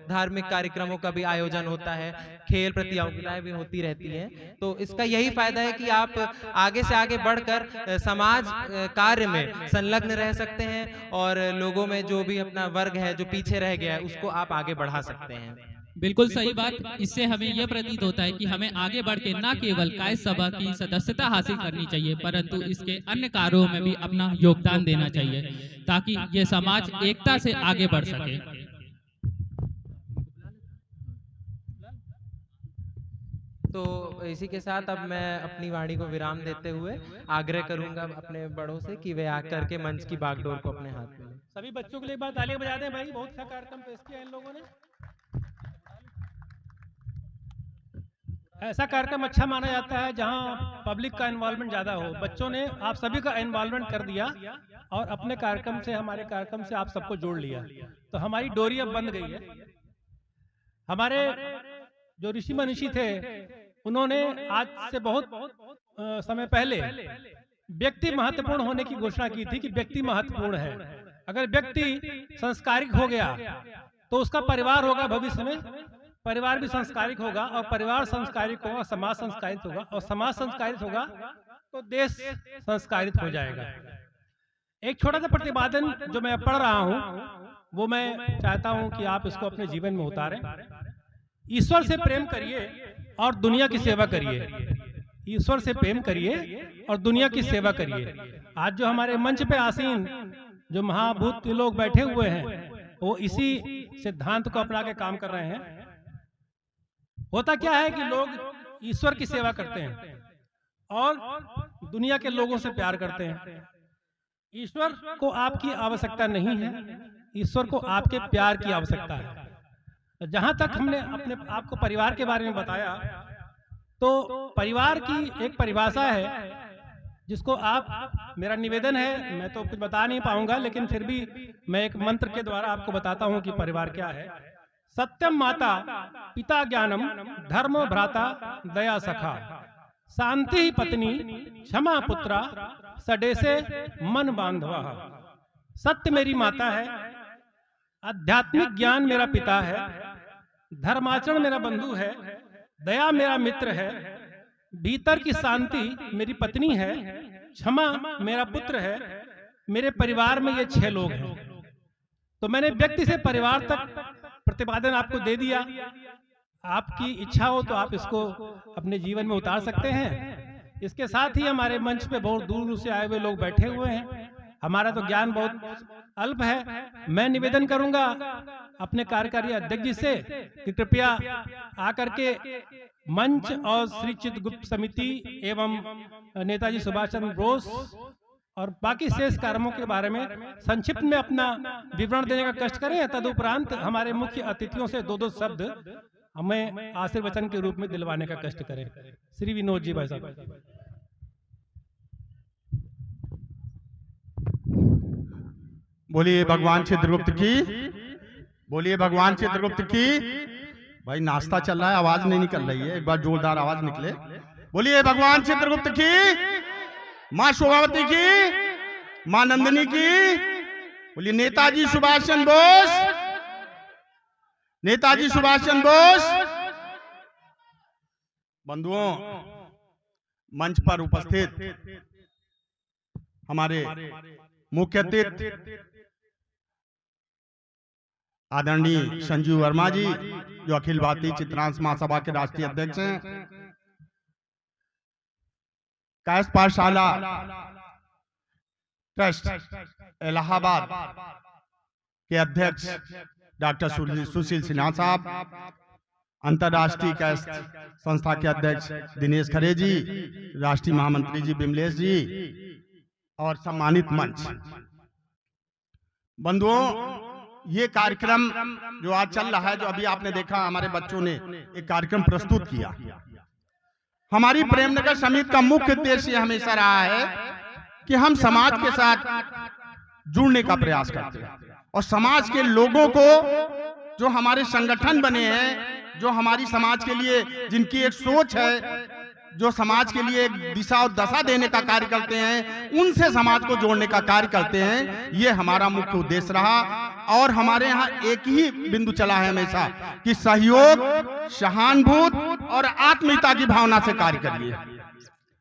धार्मिक कार्यक्रमों का भी आयोजन होता है, खेल प्रतियोगिताएं भी होती रहती हैं। तो इसका यही फायदा है कि आप आगे से आगे बढ़कर समाज कार्य में संलग्न रह सकते हैं और लोगों में जो भी अपना वर्ग है जो पीछे रह गया है उसको आप आगे बढ़ा सकते हैं। बिल्कुल सही बात। इससे हमें यह प्रतीत होता है कि हमें आगे बढ़ के न केवल कायस्थ सभा की सदस्यता हासिल करनी चाहिए परंतु इसके अन्य कार्यों में भी अपना योगदान देना चाहिए ताकि ये समाज एकता से आगे बढ़ सके। तो इसी के साथ अब मैं अपनी वाणी को विराम देते हुए आग्रह करूंगा अपने बड़ों से कि वे आकर के मंच की बागडोर को अपने हाथ में लें। सभी बच्चों के लिए एक बार तालियां बजा दें भाई, बहुत अच्छा कार्यक्रम पेश किया इन लोगों ने। ऐसा कार्यक्रम अच्छा माना जाता है जहां पब्लिक का इन्वॉल्वमेंट ज्यादा हो। बच्चों ने आप सभी का इन्वॉल्वमेंट कर दिया और अपने कार्यक्रम से, हमारे कार्यक्रम से आप सबको जोड़ लिया, तो हमारी डोरी अब बंध गई है। हमारे जो ऋषि मनीषी थे उन्होंने आज से बहुत समय पहले व्यक्ति महत्वपूर्ण होने की घोषणा की थी कि व्यक्ति महत्वपूर्ण है। अगर व्यक्ति संस्कारिक हो गया तो उसका परिवार होगा, भविष्य में परिवार भी संस्कारिक होगा और परिवार संस्कारिक होगा, समाज संस्कारित होगा और समाज संस्कारित होगा तो देश संस्कारित हो जाएगा। एक छोटा सा प्रतिपादन जो मैं पढ़ रहा हूं वो मैं चाहता हूं कि आप इसको अपने जीवन में उतारें। ईश्वर से प्रेम करिए और दुनिया की सेवा करिए। ईश्वर से प्रेम करिए और दुनिया की सेवा करिए। आज जो हमारे मंच पे आसीन जो महाभूत के लोग बैठे हुए हैं वो इसी सिद्धांत को अपना के काम कर रहे हैं। होता क्या है कि लोग ईश्वर की सेवा करते हैं और दुनिया के लोगों से प्यार करते हैं। ईश्वर को आपकी आवश्यकता नहीं है, ईश्वर को आपके प्यार की आवश्यकता है। जहां तक हमने अपने आपको परिवार के बारे में बताया तो परिवार की एक परिभाषा है जिसको आप, मेरा निवेदन है, मैं तो कुछ बता नहीं पाऊंगा लेकिन फिर भी मैं एक मंत्र के द्वारा आपको बताता हूं कि परिवार क्या है। सत्यम माता पिता ज्ञानम धर्म भ्राता दया सखा शांति पत्नी क्षमा पुत्रा सडेसे मन बांधवा। सत्य मेरी माता है, आध्यात्मिक ज्ञान मेरा पिता है, धर्माचरण मेरा बंधु है, दया मेरा मित्र है, भीतर की शांति मेरी पत्नी है, क्षमा मेरा पुत्र है। मेरे परिवार में ये 6 लोग हैं। तो मैंने व्यक्ति से परिवार तक प्रतिपादन आपको दे दिया। आपकी इच्छा हो तो आप इसको अपने जीवन में उतार सकते हैं। इसके साथ ही हमारे मंच पे बहुत दूर दूर से आए हुए लोग बैठे हुए हैं। हमारा तो ज्ञान बहुत अल्प है। मैं निवेदन करूंगा अपने कार्यकारी अध्यक्ष जी से कि कृपया आकर के मंच और श्री चित्रगुप्त समिति एवं नेताजी सुभाष चंद्र बोस और बाकी शेष कार्यक्रमों के बारे में संक्षिप्त में अपना विवरण देने का कष्ट करें। तदुपरांत हमारे मुख्य अतिथियों से 2-2 शब्द हमें आशीर्वचन के रूप में दिलवाने का कष्ट करें। श्री विनोद जी भाई साहब। बोलिए भगवान चित्रगुप्त की, बोलिए भगवान चित्रगुप्त की। भाई नाश्ता चल रहा है, आवाज नहीं निकल रही है, एक बार जोरदार आवाज निकले। बोलिए भगवान चित्रगुप्त की, माँ शोभावती की, माँ नंदिनी की। बोलिए नेताजी सुभाष चंद्र बोस, नेताजी सुभाष चंद्र बोस। बंधुओं, मंच पर उपस्थित हमारे मुख्य अतिथि आदरणीय संजीव वर्मा जी, जो अखिल भारतीय चित्रांश महासभा के राष्ट्रीय अध्यक्ष हैं, कायस्थ पाठशाला ट्रस्ट इलाहाबाद के अध्यक्ष डॉक्टर सुशील सिन्हा साहब, अंतर्राष्ट्रीय कायस्थ संस्था के अध्यक्ष दिनेश खरे जी, राष्ट्रीय महामंत्री जी बिमलेश जी और सम्मानित मंच। बंधुओं, ये कार्यक्रम जो आज चल रहा है, जो अभी आपने देखा हमारे बच्चों ने एक कार्यक्रम प्रस्तुत किया, हमारी प्रेमनगर समिति का मुख्य उद्देश्य हमेशा रहा है कि हम समाज के साथ जुड़ने का प्रयास करते हैं और समाज के लोगों को, जो हमारे संगठन बने हैं, जो हमारी समाज के लिए जिनकी एक सोच है, जो समाज के लिए एक दिशा और दशा देने का कार्य करते हैं, उनसे समाज को जोड़ने का कार्य करते हैं। ये हमारा मुख्य उद्देश्य रहा और हमारे यहाँ एक ही बिंदु चला है हमेशा कि सहयोग, सहानुभूति और आत्मीयता की भावना से कार्य करिए।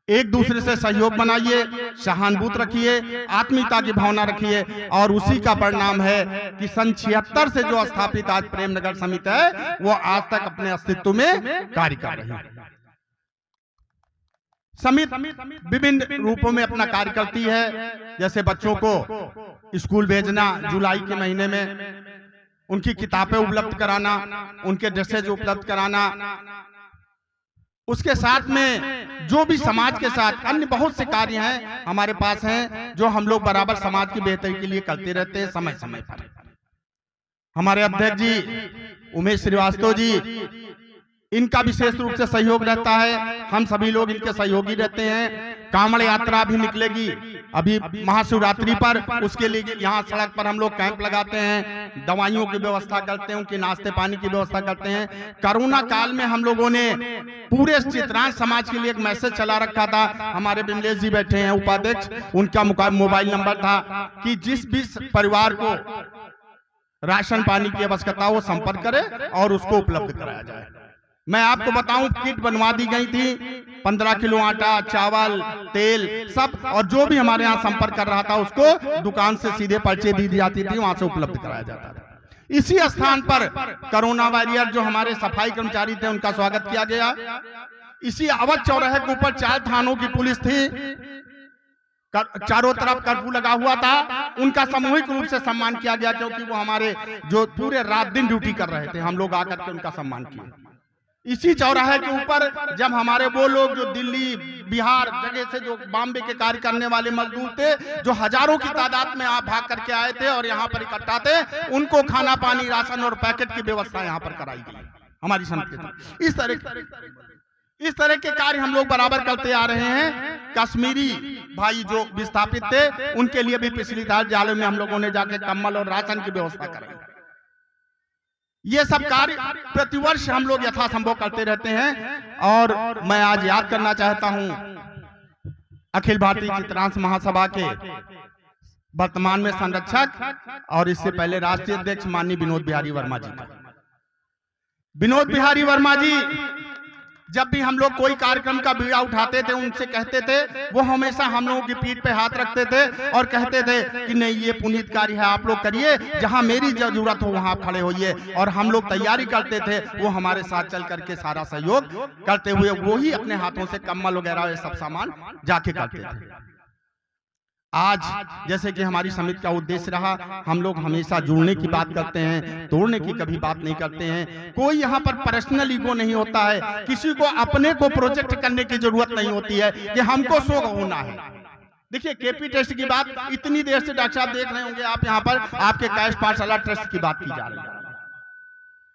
एक दूसरे से सहयोग बनाइए, सहानुभूति रखिए, आत्मीयता की भावना रखिए और उसी का परिणाम है कि सन 76 से जो स्थापित आज प्रेमनगर समिति है, वो आज तक अपने अस्तित्व में कार्य कर रही है। समिति विभिन्न रूपों में अपना कार्य करती है, जैसे बच्चों को स्कूल भेजना, जुलाई के महीने में उनकी किताबें उपलब्ध कराना, उनके ड्रेसेज उपलब्ध कराना, उसके साथ में जो भी समाज के साथ अन्य बहुत से कार्य हैं हमारे पास हैं, जो हम लोग बराबर समाज की बेहतरी के लिए करते रहते हैं समय समय पर। हमारे अध्यक्ष जी उमेश श्रीवास्तव जी, इनका विशेष रूप से सहयोग रहता है, हम सभी लोग इनके सहयोगी रहते हैं। कांवड़ यात्रा भी निकलेगी अभी महाशिवरात्रि पर, उसके लिए यहाँ सड़क पर हम लोग कैंप लगाते हैं, दवाइयों की व्यवस्था करते हैं, उनके नाश्ते पानी की व्यवस्था करते हैं। कोरोना काल में हम लोगों ने पूरे चित्रांश समाज के लिए एक मैसेज चला रखा था। हमारे बिमलेश जी बैठे हैं उपाध्यक्ष, उनका मोबाइल नंबर था कि जिस भी परिवार को राशन पानी की आवश्यकता हो संपर्क करे और उसको उपलब्ध कराया जाए। मैं आपको बताऊं, किट बनवा दी गई थी, 15 किलो आटा, चावल, तेल सब, और जो भी हमारे यहाँ संपर्क कर रहा था उसको दुकान से सीधे पर्चे दी जाती थी, वहां से उपलब्ध कराया जाता था। इसी स्थान पर कोरोना वॉरियर जो हमारे सफाई कर्मचारी थे, उनका स्वागत किया गया। इसी अवध चौराहे के ऊपर 4 थानों की पुलिस थी, चारों तरफ कर्फ्यू लगा हुआ था, उनका सामूहिक रूप से सम्मान किया गया, क्योंकि वो हमारे जो पूरे रात दिन ड्यूटी कर रहे थे, हम लोग आकर के उनका सम्मान किए। इसी चौराहे के ऊपर जब हमारे वो लोग जो दिल्ली, बिहार जगह से जो बॉम्बे के कार्य करने वाले मजदूर थे, जो हजारों की तादाद में आप भाग करके आए थे और यहाँ पर इकट्ठा थे, उनको खाना पानी, राशन और पैकेट की व्यवस्था यहाँ पर कराई गई हमारी समिति। इस तरह के कार्य हम लोग बराबर करते आ रहे हैं। कश्मीरी भाई जो विस्थापित थे, उनके लिए भी पिछली साल में हम लोगों ने जाके कंबल और राशन की व्यवस्था कराई। ये सब कार्य प्रतिवर्ष हम लोग यथासंभव करते रहते हैं। और मैं आज याद करना चाहता हूं अखिल भारतीय चित्रांश महासभा के वर्तमान में संरक्षक और इससे पहले राष्ट्रीय अध्यक्ष माननीय विनोद बिहारी वर्मा जी का। विनोद बिहारी वर्मा जी जब भी हम लोग कोई कार्यक्रम का बीड़ा उठाते थे, उनसे कहते थे, वो हमेशा हम लोगों की पीठ पे हाथ रखते थे और कहते थे कि नहीं, ये पुनीत कार्य है, आप लोग करिए, जहां मेरी जरूरत हो वहां आप खड़े होइए। और हम लोग तैयारी करते थे, वो हमारे साथ चल करके सारा सहयोग करते हुए वो ही अपने हाथों से कम्बल वगैरह ये सब सामान जाके करते थे। आज जैसे कि हमारी समिति का उद्देश्य रहा, हम लोग हमेशा जुड़ने की बात करते हैं, तोड़ने की कभी बात नहीं करते हैं। कोई यहाँ पर पर्सनल ईगो नहीं होता है, किसी को अपने को प्रोजेक्ट करने की जरूरत नहीं होती है कि हमको शो होना है। देखिए केपी ट्रस्ट की बात इतनी देर से डॉक्टर साहब देख रहे होंगे, आप यहाँ पर आपके कायस्थ पाठशाला ट्रस्ट की बात की जा रही है।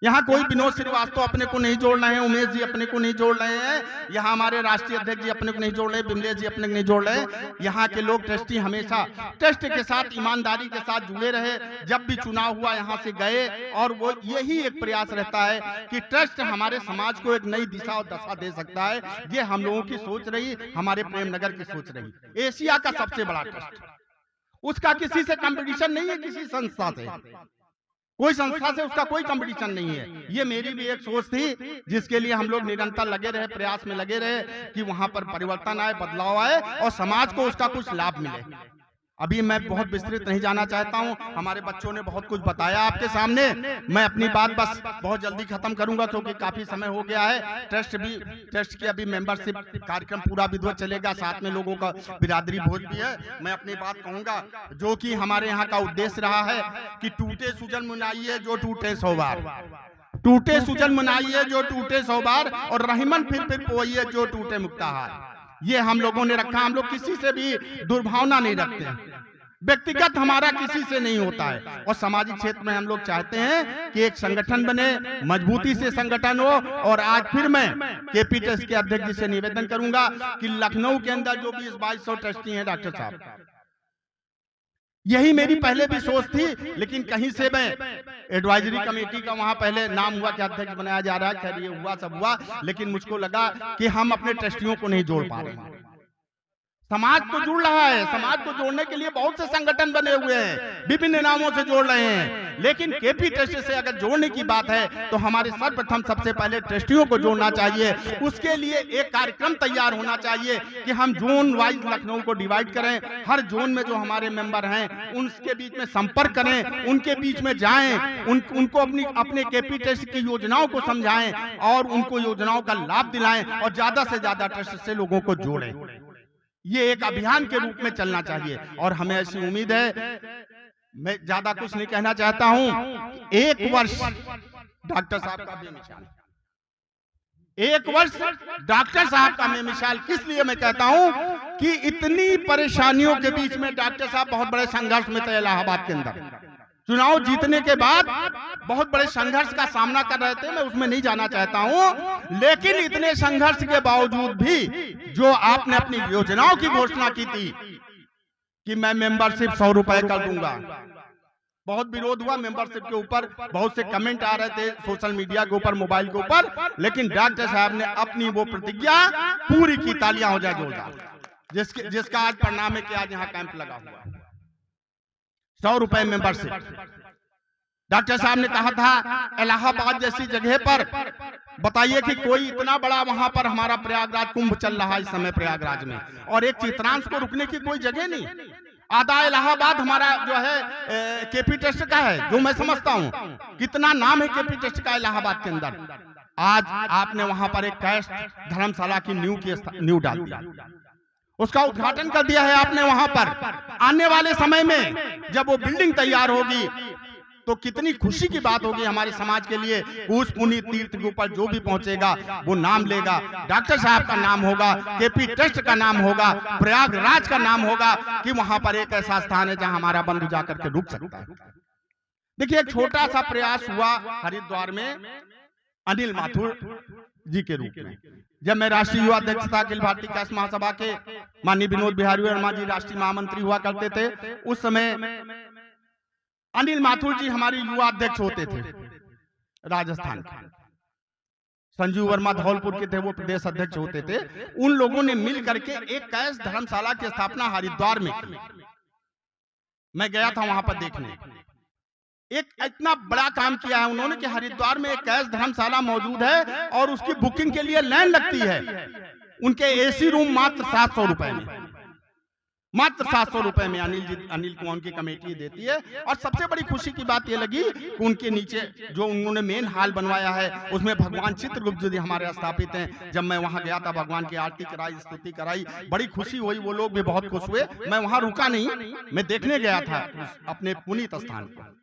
यहाँ कोई विनोद श्रीवास्तव अपने को नहीं जोड़ रहे हैं, उमेश जी अपने को नहीं जोड़ रहे हैं, यहाँ हमारे राष्ट्रीय अध्यक्ष जी अपने को नहीं जोड़ रहे, बिमलेश जी अपने को नहीं जोड़ रहे। यहाँ के लोग ट्रस्टी हमेशा ट्रस्ट के साथ ईमानदारी के साथ जुड़े रहे। जब भी चुनाव हुआ यहाँ से गए, और वो यही एक प्रयास रहता है कि ट्रस्ट हमारे समाज को एक नई दिशा और दशा दे सकता है। ये हम लोगों की सोच रही, हमारे प्रेमनगर की सोच रही। एशिया का सबसे बड़ा ट्रस्ट, उसका किसी से कंपटीशन नहीं है, किसी संस्था से, कोई संस्था से उसका कोई कंपटीशन नहीं है। ये मेरी भी एक सोच थी जिसके लिए हम लोग निरंतर लगे रहे, प्रयास में लगे रहे कि वहां पर परिवर्तन आए, बदलाव आए और समाज को उसका कुछ लाभ मिले। अभी मैं बहुत विस्तृत नहीं जाना चाहता हूं, हमारे बच्चों ने बहुत कुछ बताया आपके सामने। मैं अपनी बात बस बहुत जल्दी खत्म करूंगा क्योंकि काफी समय हो गया है। ट्रस्ट की अभी मेंबरशिप कार्यक्रम पूरा विधिवत चलेगा, साथ में लोगों का बिरादरी भोज भी है। मैं अपनी बात कहूंगा, जो कि हमारे यहाँ का उद्देश्य रहा है कि टूटे सुजन मनाइए जो टूटे 100 बार, टूटे सुजन मनाइए जो टूटे 100 बार, और रहीमन फिर पोइए जो टूटे मुक्ताहार। ये हम लोगों ने रखा। हम लोग किसी से भी दुर्भावना नहीं रखते हैं, व्यक्तिगत हमारा किसी से नहीं होता है। और सामाजिक क्षेत्र में हम लोग चाहते हैं कि एक संगठन बने, मजबूती से संगठन हो। और आज फिर मैं केपी ट्रस्ट के अध्यक्ष जी से निवेदन करूंगा कि लखनऊ के अंदर जो भी 2200 ट्रस्टी हैं डॉक्टर साहब, यही मेरी पहले भी सोच थी, लेकिन कहीं से मैं एडवाइजरी कमेटी का वहां पहले नाम हुआ कि अध्यक्ष बनाया जा रहा है, खैर ये हुआ सब हुआ, लेकिन मुझको लगा कि हम अपने ट्रस्टियों को नहीं जोड़ पा रहे हैं। समाज तो जुड़ रहा है, समाज को जोड़ने के लिए बहुत से संगठन बने हुए हैं, विभिन्न नामों से जोड़ रहे हैं, लेकिन केपी ट्रस्ट से अगर जोड़ने की बात है तो हमारे सर्वप्रथम सबसे पहले ट्रस्टियों को जोड़ना चाहिए। उसके लिए एक कार्यक्रम तैयार होना चाहिए कि हम जोन वाइज लखनऊ को डिवाइड करें, हर जोन में जो हमारे मेंबर हैं उनके बीच में संपर्क करें, उनके बीच में जाएं, उनको अपने केपी ट्रस्ट की योजनाओं को समझाएं और उनको योजनाओं का लाभ दिलाएं और ज्यादा से ज्यादा ट्रस्ट से लोगों को जोड़ें। ये एक अभियान के रूप में चलना चाहिए और हमें ऐसी उम्मीद है। मैं ज्यादा कुछ नहीं कहना चाहता हूं। 1 वर्ष डॉक्टर साहब का बेमिसाल, 1 वर्ष डॉक्टर साहब का बेमिसाल। किस लिए मैं कहता हूं कि इतनी परेशानियों के बीच में डॉक्टर साहब बहुत बड़े संघर्ष में थे। इलाहाबाद के अंदर चुनाव जीतने के बाद बहुत बड़े संघर्ष का सामना कर रहे थे, मैं उसमें नहीं जाना चाहता हूं, लेकिन इतने संघर्ष के बावजूद भी जो आपने अपनी योजनाओं की घोषणा की थी कि मैं मेंबरशिप 100 रुपए कर दूंगा, बहुत विरोध हुआ मेंबरशिप के ऊपर, बहुत से कमेंट आ रहे थे सोशल मीडिया के ऊपर, मोबाइल के ऊपर, लेकिन डॉक्टर साहब ने अपनी वो प्रतिज्ञा पूरी की। तालियां हो जाए जोरदार, जिसका आज परिणाम है कि आज यहाँ कैंप लगा हुआ है। 100 रुपए मेंबरशिप। डॉक्टर साहब ने कहा था इलाहाबाद जैसी जगह पर, बताइए कि कोई इतना बड़ा वहां पर हमारा प्रयागराज कुंभ चल रहा है इस समय प्रयागराज में, और एक चित्रांश को रुकने की कोई जगह नहीं। आधा इलाहाबाद हमारा जो है केपी ट्रस्ट का है, जो मैं समझता हूं। कितना नाम है केपी ट्रस्ट का इलाहाबाद के अंदर। आज आपने वहां पर एक कायस्थ धर्मशाला की नींव डाल दिया, उसका उद्घाटन कर दिया है आपने वहां पर। आने वाले समय में जब वो बिल्डिंग तैयार होगी तो कितनी खुशी की बात होगी हमारे समाज के लिए। उस पुनीत तीर्थ के ऊपर जो भी पहुंचेगा वो नाम लेगा, डॉक्टर साहब का नाम होगा, केपी ट्रस्ट का नाम होगा, प्रयागराज का नाम होगा कि वहां पर एक ऐसा स्थान है जहां हमारा बंधु जाकर के रुक सकता है। देखिए एक छोटा सा प्रयास हुआ हरिद्वार में अनिल माथुर जी के रूप में। जब मैं राष्ट्रीय युवा अध्यक्ष था अखिल भारतीय कायस्थ महासभा के, माननीय विनोद बिहारी वर्मा जी राष्ट्रीय महामंत्री हुआ करते थे, उस समय अनिल माथुर जी हमारे युवा अध्यक्ष होते थे राजस्थान के। संजीव वर्मा धौलपुर के थे, वो प्रदेश अध्यक्ष होते थे। उन लोगों ने मिल करके एक कायस्थ धर्मशाला की स्थापना हरिद्वार में की। मैं गया था वहां पर देखने। एक इतना बड़ा काम किया है उन्होंने कि हरिद्वार में एक कायस्थ धर्मशाला मौजूद है और उसकी बुकिंग के लिए लाइन लगती है। उनके एसी रूम मात्र 700 रुपए में, मात्र 700 रुपए में अनिल को उनकी कमेटी देती है। और सबसे बड़ी खुशी की बात ये लगी कि उनके नीचे जो उन्होंने मेन हॉल बनवाया है उसमें भगवान चित्रगुप्त जी हमारे स्थापित हैं। जब मैं वहां गया था, भगवान की आरती कराई, स्तुति कराई, बड़ी खुशी हुई, वो लोग भी बहुत खुश हुए। मैं वहां रुका नहीं, मैं देखने गया था अपने पुनीत स्थान पर।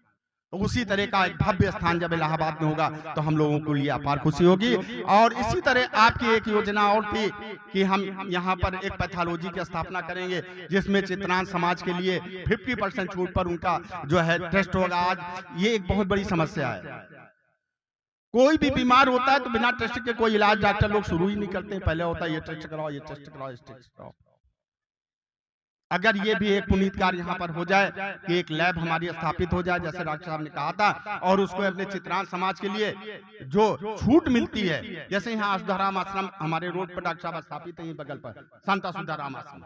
तो उसी तरह का एक भव्य स्थान जब इलाहाबाद में होगा तो हम लोगों को लिए अपार खुशी होगी। और इसी तरह आपकी एक योजना और थी कि हम यहाँ पर एक पैथोलॉजी की स्थापना करेंगे जिसमें चित्रांश समाज के लिए 50% छूट पर उनका जो है टेस्ट होगा। आज ये एक बहुत बड़ी समस्या है, कोई भी बीमार होता है तो बिना टेस्ट के कोई इलाज डॉक्टर लोग शुरू ही नहीं करते। पहले होता है ये टेस्ट कराओ, ये टेस्ट कराओ, ये टेस्ट कराओ। अगर ये भी एक पुनीत कार्य यहाँ पर हो जाए कि एक लैब हमारी स्थापित हो जाए जैसे डॉक्टर साहब ने कहा था, और उसको अपने चित्रांश समाज के लिए जो छूट मिलती है, जैसे यहाँ सुधाराम आश्रम हमारे रोड पर डॉक्टर साहब स्थापित है बगल पर संत सुधाराम आश्रम,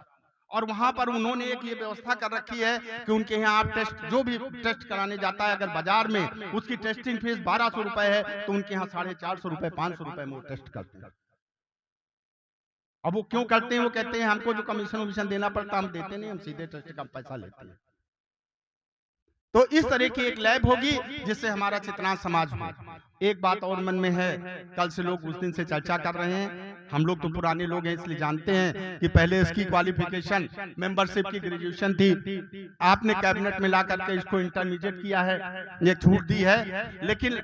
और वहां पर उन्होंने एक ये व्यवस्था कर रखी है कि उनके यहाँ आप टेस्ट जो भी टेस्ट कराने जाता है, अगर बाजार में उसकी टेस्टिंग फीस 1200 रुपए है तो उनके यहाँ 450 रुपए 500 रुपए में वो टेस्ट करते हैं। अब वो क्यों करते हैं? वो कहते हैं हमको जो कमीशन देना पड़ता हम देते नहीं, हम सीधे टेस्ट का पैसा लेते हैं। तो इस तरह की एक लैब होगी जिससे हमारा चित्रांश समाज हो। एक बात और मन में है, कल से लोग उस दिन से चर्चा कर रहे हैं, हम लोग तो पुराने लोग हैं इसलिए जानते हैं कि पहले इसकी क्वालिफिकेशन मेंबरशिप की ग्रेजुएशन थी, आपने कैबिनेट में ला करके इसको इंटरमीडिएट किया है, ये छूट दी है। लेकिन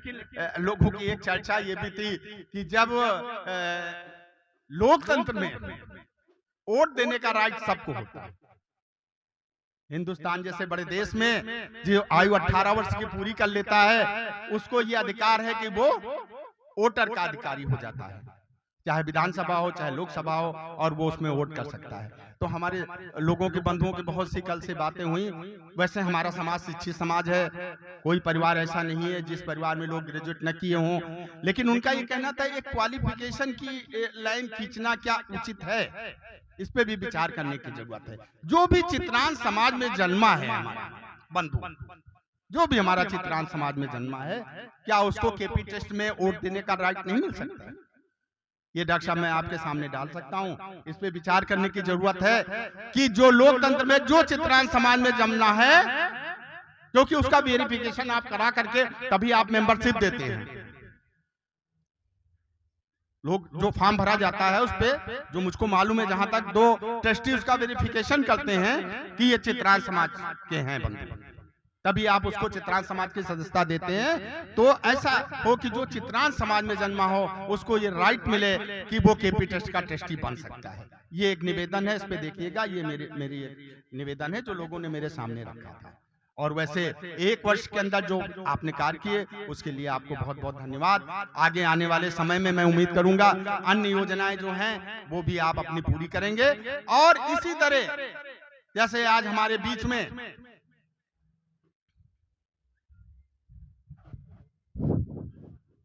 लोगों की एक चर्चा ये भी थी कि जब लोकतंत्र में वोट देने का राइट सबको होता है, हिंदुस्तान जैसे बड़े देश में जो आयु 18 वर्ष की पूरी कर लेता है उसको ये अधिकार है कि वो वोटर का अधिकारी हो जाता है, चाहे विधानसभा हो चाहे लोकसभा हो, और वो उसमें वोट कर सकता है। तो हमारे लोगों के बंधुओं की बहुत सी कल से बातें हुई। वैसे हमारा समाज शिक्षित समाज है, कोई परिवार ऐसा नहीं है जिस परिवार में लोग ग्रेजुएट न किए हों, लेकिन उनका ये कहना था एक क्वालिफिकेशन की लाइन खींचना क्या उचित है, इस पे भी विचार करने की जरूरत है। जो भी चित्रांश समाज में जन्मा है, हमारा बंधु जो भी हमारा चित्रांश समाज में जन्मा है, क्या उसको केपी टेस्ट में वोट देने का राइट नहीं मिल सकता? ये डॉक्टर साहब मैं आपके सामने डाल सकता हूं, इस पे विचार करने की जरूरत है कि जो लोकतंत्र में जो चित्रांश समाज में जमना है, क्योंकि उसका वेरिफिकेशन आप करा करके तभी आप मेंबरशिप देते हैं। लोग जो फॉर्म भरा जाता है उस पे जो मुझको मालूम है, जहां तक 2 ट्रस्टी उसका वेरिफिकेशन करते हैं कि ये चित्रांश समाज के हैं बंधु, तभी आप उसको चित्रांश समाज की सदस्यता देते हैं। तो ऐसा हो कि जो चित्रांश समाज में जन्मा हो उसको ये राइट मिले कि वो केपी टेस्ट का टेस्टी बन सकता है। ये एक निवेदन है, इस पे देखिएगा, ये मेरी निवेदन है जो लोगों ने मेरे सामने रखा था। और वैसे 1 वर्ष के अंदर जो आपने कार्य किए उसके लिए आपको बहुत बहुत धन्यवाद। आगे आने वाले समय में मैं उम्मीद करूंगा अन्य योजनाएं जो हैं वो भी आप अपनी पूरी करेंगे। और इसी तरह जैसे आज हमारे बीच में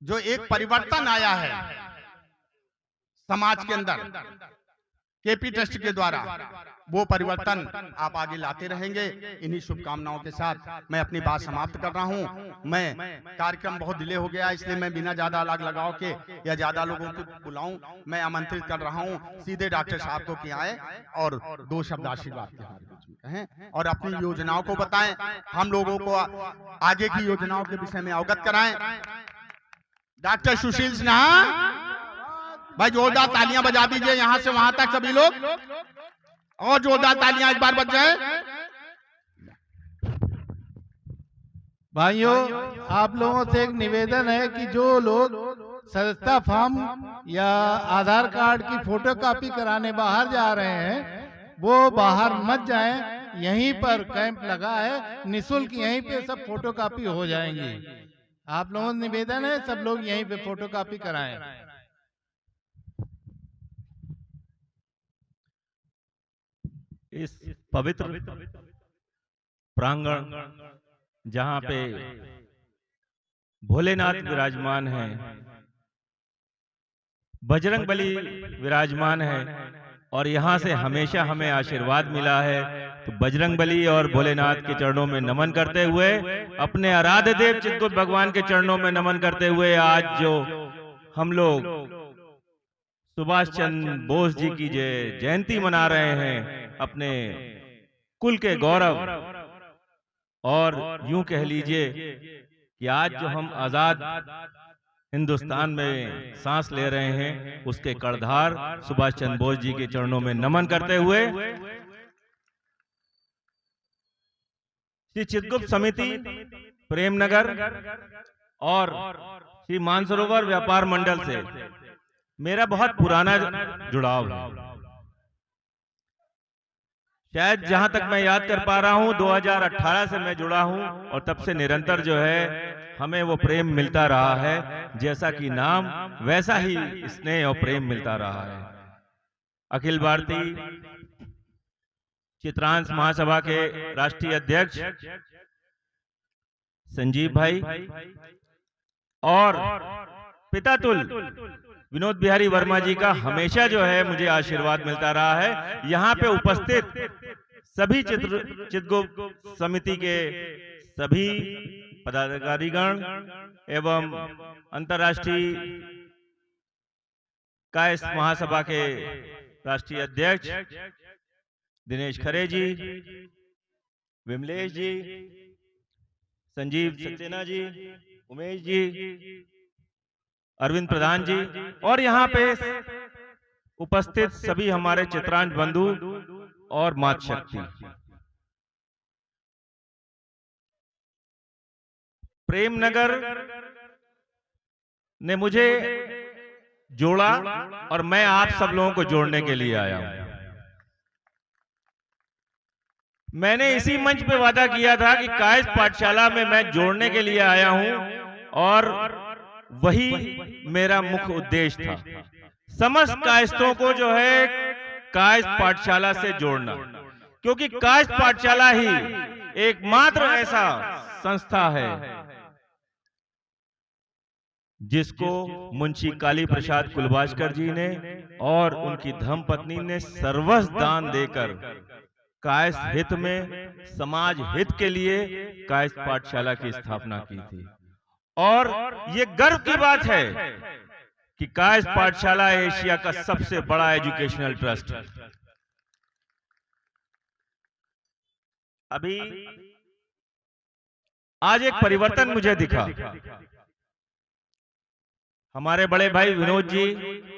जो एक परिवर्तन आया है समाज के अंदर केपी टेस्ट के द्वारा, वो परिवर्तन आप आगे लाते रहेंगे। इन्हीं शुभकामनाओं के साथ मैं अपनी बात समाप्त कर रहा हूं। मैं कार्यक्रम बहुत डिले हो गया इसलिए मैं बिना ज्यादा अलग लगाव के या ज्यादा लोगों को बुलाऊं, मैं आमंत्रित कर रहा हूं सीधे डॉक्टर साहब को कि आए और 2 शब्द आशीर्वाद के हमारे बीच में कहें और अपनी योजनाओं को बताएं, हम लोगों को आगे की योजनाओं के विषय में अवगत कराएं। डॉक्टर सुशील सिन्हा, भाई जोरदार तालियां बजा दीजिए यहां से वहां तक सभी लोग, और जोरदार तालियां एक बार बज जाए। भाइयों, आप लोगों से एक निवेदन है कि जो लोग सदस्यता फॉर्म या आधार कार्ड की फोटोकॉपी कराने बाहर जा रहे हैं वो बाहर मत जाएं, यहीं पर कैंप लगा है निःशुल्क, यहीं पे सब फोटोकॉपी हो जाएंगी। आप लोगों से निवेदन है सब लोग यहीं पे फोटोकॉपी कराएं। इस पवित्र प्रांगण जहां पे भोलेनाथ विराजमान है, बजरंगबली विराजमान है और यहाँ से हमेशा हमें आशीर्वाद मिला है, तो बजरंगबली और भोलेनाथ के चरणों में नमन करते हुए, अपने आराध्य देव चित्रगुप्त भगवान के चरणों में नमन करते हुए, आज जो हम लोग सुभाष चंद्र बोस जी की जयंती मना रहे हैं, अपने कुल के गौरव, और यूं कह लीजिए कि आज जो हम आजाद हिंदुस्तान में सांस ले रहे हैं, उसके कर्णधार सुभाष चंद्र बोस जी के चरणों में नमन करते हुए श्री चित्रगुप्त समिति प्रेमनगर और श्री मानसरोवर व्यापार मंडल से मेरा बहुत पुराना जुड़ाव है। शायद जहां तक मैं याद कर पा रहा हूं 2018 से मैं जुड़ा हूं, और तब से निरंतर जो है हमें वो प्रेम मिलता रहा है। जैसा कि नाम वैसा ही स्नेह और प्रेम मिलता रहा है। अखिल भारतीय चित्रांश महासभा के राष्ट्रीय अध्यक्ष संजीव भाई और पितातुल विनोद बिहारी वर्मा जी का हमेशा जो है मुझे आशीर्वाद मिलता रहा है। यहाँ पे उपस्थित सभी चित्रगुप्त समिति के सभी पदाधिकारीगण एवं अंतर्राष्ट्रीय कायस्थ महासभा के राष्ट्रीय अध्यक्ष दिनेश खरे जी, विमलेश जी, संजीव सक्सेना जी, उमेश जी, अरविंद प्रधान जी, और यहाँ पे उपस्थित सभी हमारे चित्रांश बंधु और मातृशक्ति। प्रेमनगर ने मुझे जोड़ा और मैं आप सब लोगों को जोड़ने के लिए आया हूं। मैंने इसी मंच पे वादा किया था कि कायस्थ पाठशाला में मैं जोड़ने के लिए आया हूं, और वही मेरा मुख्य उद्देश्य था, समस्त कायस्थों को जो है कायस्थ पाठशाला से जोड़ना, क्योंकि कायस्थ पाठशाला ही एकमात्र ऐसा संस्था है जिसको मुंशी काली प्रसाद कुलभास्कर जी ने और उनकी धर्मपत्नी ने सर्वस्व दान देकर कायस्थ हित में, समाज हित के लिए कायस्थ पाठशाला की स्थापना की थी। और ये गर्व की बात है कि कायस्थ पाठशाला एशिया का सबसे बड़ा एजुकेशनल ट्रस्ट है। अभी आज एक परिवर्तन मुझे दिखा। हमारे बड़े भाई विनोद जी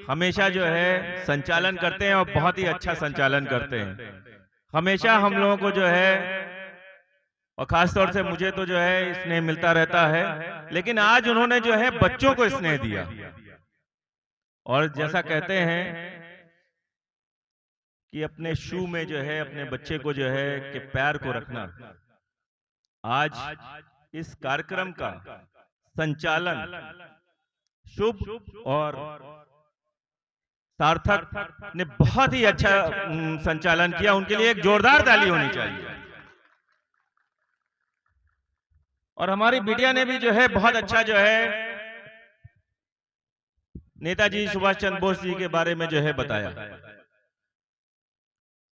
हमेशा जो है संचालन करते हैं और बहुत ही अच्छा संचालन करते हैं। हमेशा हम लोगों को जो है, और खासतौर से मुझे तो जो है स्नेह मिलता रहता है, लेकिन आज उन्होंने जो है बच्चों को स्नेह दिया। और जैसा कहते हैं कि अपने शू में जो है अपने बच्चे को जो है कि पैर को रखना, आज इस कार्यक्रम का संचालन शुभ और सार्थक ने बहुत ही अच्छा संचालन किया। उनके लिए एक जोरदार ताली होनी चाहिए। और हमारी मीडिया ने भी जो है बहुत अच्छा जो है नेताजी सुभाष चंद्र बोस जी के बारे में जो है बताया।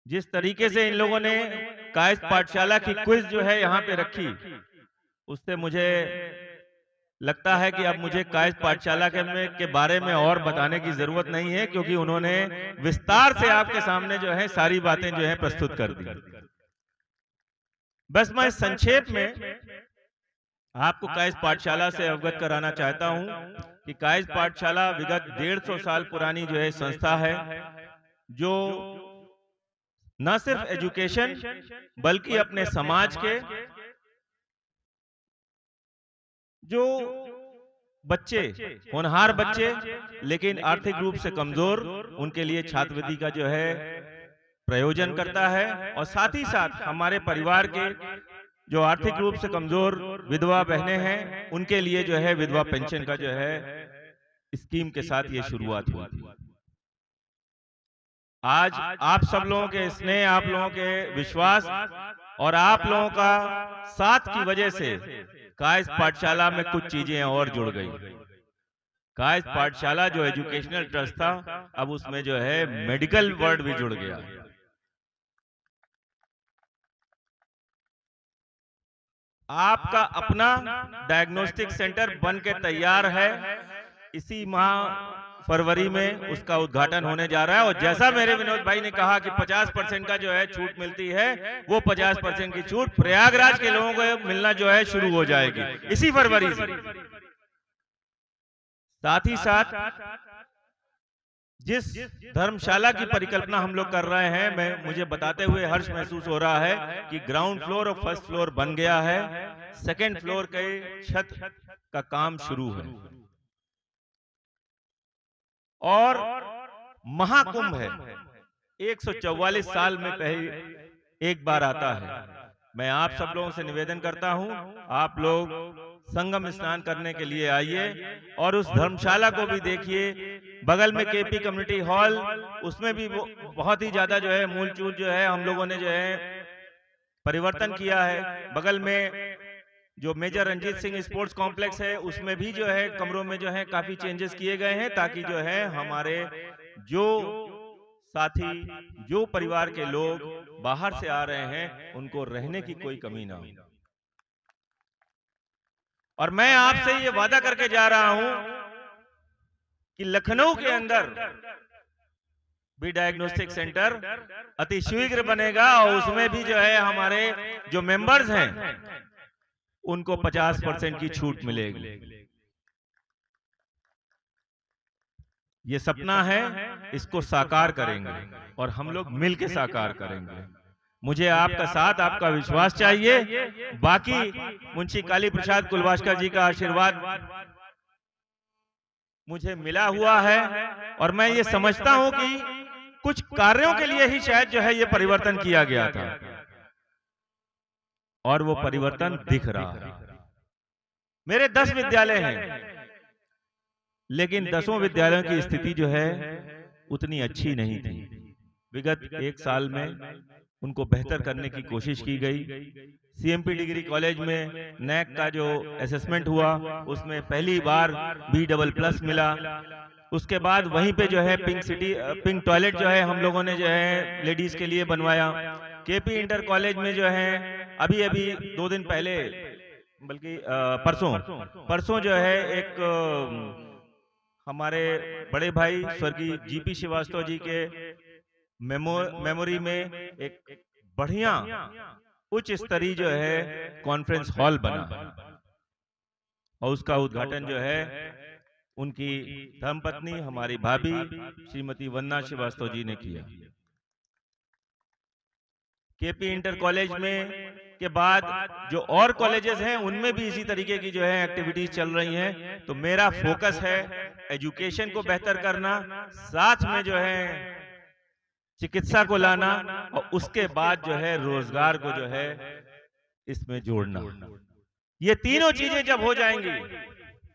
जिस तरीके से इन लोगों ने कायस्थ पाठशाला की क्विज जो है यहाँ पे रखी, उससे मुझे लगता है कि अब मुझे कायस्थ पाठशाला के बारे में और बताने की जरूरत नहीं है, क्योंकि उन्होंने विस्तार से आपके सामने जो है सारी बातें जो है प्रस्तुत कर दी। बस मैं संक्षेप में आपको कायस्थ पाठशाला से अवगत कराना चाहता हूं कि कायस्थ पाठशाला विगत 150 साल पुरानी जो है संस्था है, जो न सिर्फ एजुकेशन बल्कि अपने समाज के जो बच्चे, होनहार बच्चे लेकिन आर्थिक रूप से कमजोर, उनके लिए छात्रवृत्ति का जो है प्रयोजन करता है। और साथ ही साथ हमारे परिवार के जो आर्थिक रूप से कमजोर विधवा बहनें हैं, उनके लिए जो है विधवा पेंशन का जो है स्कीम के साथ ये शुरुआत हुई थी। आज आप सब लोगों के स्नेह, आप लोगों के विश्वास और आप लोगों का साथ की वजह से कायस्थ पाठशाला में कुछ चीजें और जुड़ गई। कायस्थ पाठशाला जो एजुकेशनल ट्रस्ट था, अब उसमें जो है मेडिकल वर्ड भी जुड़ गया। आपका अपना डायग्नोस्टिक सेंटर बन के तैयार है। इसी माह फरवरी में उसका उद्घाटन होने जा रहा है। और जैसा मेरे विनोद भाई ने कहा कि 50% का जो है छूट मिलती है, वो 50% की छूट प्रयागराज के लोगों को मिलना जो है शुरू हो जाएगी इसी फरवरी से। साथ ही साथ जिस धर्मशाला की परिकल्पना हम लोग कर रहे हैं, मुझे बताते हुए हर्ष महसूस हो रहा है कि ग्राउंड फ्लोर और फर्स्ट फ्लोर बन गया है, सेकंड फ्लोर के छत का काम शुरू है। और महाकुंभ है, 144 साल में पहले एक बार आता है। मैं आप सब लोगों से निवेदन करता हूं, आप लोग संगम स्नान करने के लिए आइए और उस धर्मशाला को भी देखिए। बगल में केपी कम्युनिटी हॉल, उसमें भी बहुत ही ज्यादा जो है मूल चूल जो है हम लोगों ने जो है परिवर्तन किया है। बगल में जो Major Ranjit Singh sports complex है, उसमें भी जो है कमरों में जो है काफी चेंजेस किए गए हैं, ताकि जो है हमारे जो साथी, जो परिवार के लोग बाहर से आ रहे हैं, उनको रहने की कोई कमी ना हो। और मैं आपसे ये वादा करके जा रहा हूं कि लखनऊ के अंदर भी डायग्नोस्टिक सेंटर अति शीघ्र बनेगा और उसमें भी जो है हमारे जो मेंबर्स हैं उनको 50% की छूट मिलेगी। ये सपना है, इसको साकार करेंगे और हम लोग मिलकर साकार करेंगे। मुझे आपका साथ, आपका विश्वास चाहिए। बाकी मुंशी काली प्रसाद कुलवास्कर जी का आशीर्वाद मुझे मिला हुआ है और मैं ये समझता हूं कि कुछ कार्यों के लिए ही शायद जो है ये परिवर्तन किया गया था और वो परिवर्तन दिख रहा है। मेरे 10 विद्यालय हैं, लेकिन 10 विद्यालयों की स्थिति जो है उतनी अच्छी नहीं थी। विगत 1 साल में उनको बेहतर करने की कोशिश की गई। सीएमपी डिग्री कॉलेज में नैक का जो असेसमेंट हुआ, उसमें पहली बार B++ मिला। उसके बाद वहीं पे जो है पिंक टॉयलेट जो है हम लोगों ने जो है लेडीज के लिए बनवाया। केपी इंटर कॉलेज में जो है अभी 2 दिन पहले, बल्कि परसों जो है एक हमारे बड़े भाई स्वर्गीय जीपी श्रीवास्तव जी के मेमोरी में एक बढ़िया उच्च स्तरीय जो है कॉन्फ्रेंस हॉल बना और उसका उद्घाटन जो है उनकी धर्मपत्नी हमारी भाभी श्रीमती वंदना श्रीवास्तव जी ने किया। केपी इंटर कॉलेज में के बाद जो और कॉलेजेस हैं उनमें भी इसी तरीके की जो है एक्टिविटीज चल रही हैं। तो मेरा फोकस है एजुकेशन को बेहतर करना, साथ में जो है चिकित्सा को लाना और उसके बाद जो है रोजगार को जो है इसमें जोड़ना। ये तीनों चीजें जब हो जाएंगी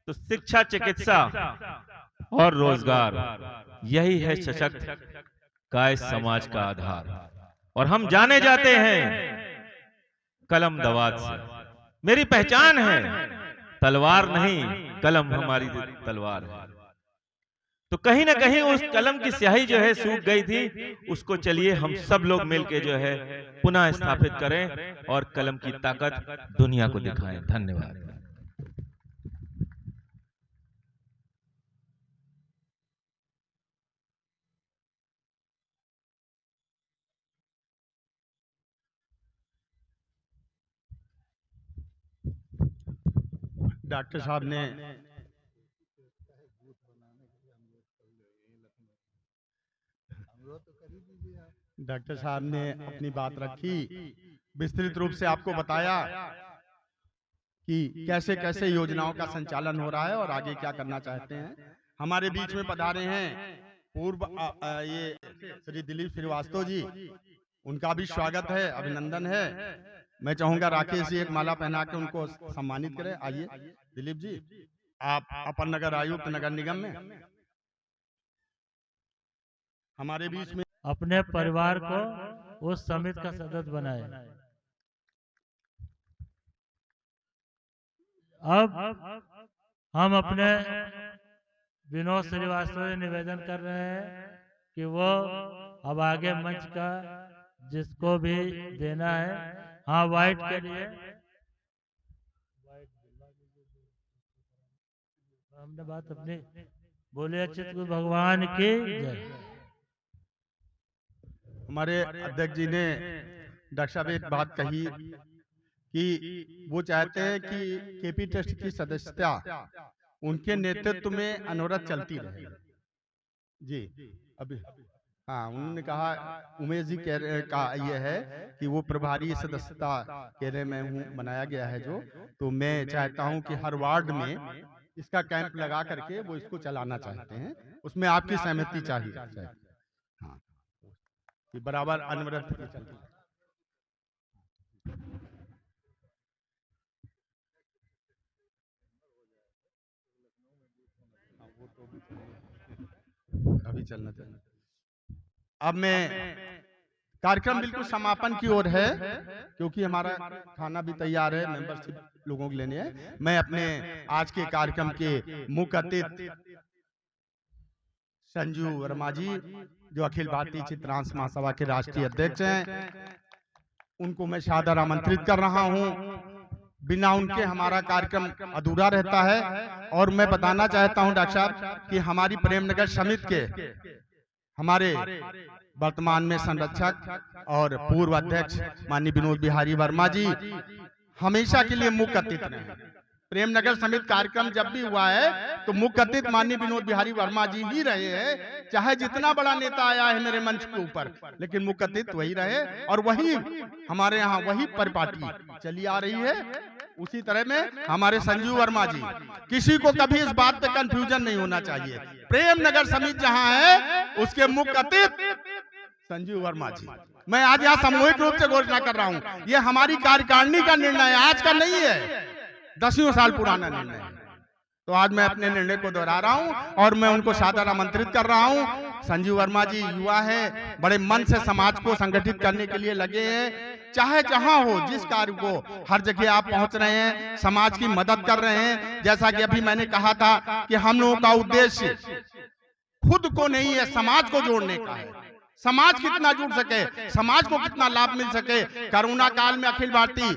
तो शिक्षा, चिकित्सा और रोजगार, यही है सशक्त काय समाज का आधार। और हम जाने जाते हैं कलम दवात से। मेरी पहचान है तलवार नहीं, कलम हमारी तलवार है। तो कहीं ना कहीं उस कलम की स्याही जो है सूख गई थी, उसको चलिए हम सब लोग मिलके जो है पुनः स्थापित करें और कलम की ताकत दुनिया को दिखाएं। धन्यवाद। डॉक्टर साहब ने अपनी बात रखी, विस्तृत रूप से आपको बताया कि कैसे कैसे योजनाओं का संचालन हो रहा है और आगे क्या करना चाहते हैं। हमारे बीच में पधारे हैं पूर्व ये श्री दिलीप श्रीवास्तव जी, उनका भी स्वागत है, अभिनंदन है। मैं चाहूंगा राकेश जी एक माला पहना के उनको सम्मानित करें। आइए दिलीप जी, आप अपर नगर आयुक्त नगर निगम में हमारे बीच में अपने परिवार को उस समिति का सदस्य बनाए। अब हम अपने विनोद श्रीवास्तव से निवेदन कर रहे हैं कि वो अब आगे मंच का जिसको भी देना है, हाँ व्हाइट के लिए हमने बात अपनी बोले चित्रकूट भगवान की जय। हमारे अध्यक्ष जी ने डॉक्टर साहब एक बात कही कि वो चाहते हैं कि केपी ट्रस्ट की सदस्यता उनके नेतृत्व में अनवरत चलती रहे। जी अभी हाँ, उन्होंने कहा, उमेश जी का ये है कि वो प्रभारी सदस्यता केरे में हूँ बनाया गया है जो, तो मैं चाहता हूँ कि हर वार्ड में इसका कैंप लगा करके वो इसको चलाना चाहते हैं, उसमें आपकी सहमति चाहिए। हाँ, कि बराबर अनवरत चलती है। अभी चलना चाहिए। अब मैं कार्यक्रम बिल्कुल समापन की ओर है, क्योंकि हमारा खाना भी तैयार है, मेंबरशिप लोगों को लेने हैं। मैं अपने आज के कार्यक्रम के मुख्य अतिथि संजू वर्मा जी, जो अखिल भारतीय चित्रांश महासभा के राष्ट्रीय अध्यक्ष हैं, उनको मैं सादर आमंत्रित कर रहा हूं। बिना उनके हमारा कार्यक्रम अधूरा रहता है। और मैं बताना चाहता हूं डॉक्टर साहब कि हमारी प्रेमनगर समिति के हमारे वर्तमान में संरक्षक और पूर्व अध्यक्ष माननीय विनोद बिहारी वर्मा जी हमेशा के लिए मुख्य अतिथि रहे। प्रेमनगर समिति कार्यक्रम जब भी हुआ है तो मुख्य अतिथि माननीय विनोद बिहारी वर्मा जी ही रहे हैं। चाहे जितना बड़ा नेता आया है मेरे मंच के ऊपर, लेकिन मुख्य अतिथि वही रहे और वही हमारे यहाँ वही परिपाटी चली आ रही है। उसी तरह में हमारे संजू वर्मा जी, किसी को कभी इस बात पे कंफ्यूजन नहीं होना चाहिए। प्रेमनगर समिति जहाँ है उसके मुख्य अतिथि संजू वर्मा जी। मैं आज यहाँ सामूहिक रूप से घोषणा कर रहा हूँ, ये हमारी कार्यकारिणी का निर्णय है, आज का नहीं है, 10 साल पुराना निर्णय है। तो आज मैं अपने निर्णय को दोहरा रहा हूं और मैं उनको सादर आमंत्रित कर रहा हूं। संजीव वर्मा जी युवा है, बड़े मन से समाज को संगठित करने के लिए लगे हैं। चाहे जहां हो, जिस कार्य को, हर जगह आप पहुंच रहे हैं, समाज की मदद कर रहे हैं। जैसा कि अभी मैंने कहा था कि हम लोगों का उद्देश्य खुद को नहीं है, समाज को जोड़ने का है। समाज कितना जुड़ सके, समाज को कितना लाभ मिल सके। कोरोना काल में अखिल भारतीय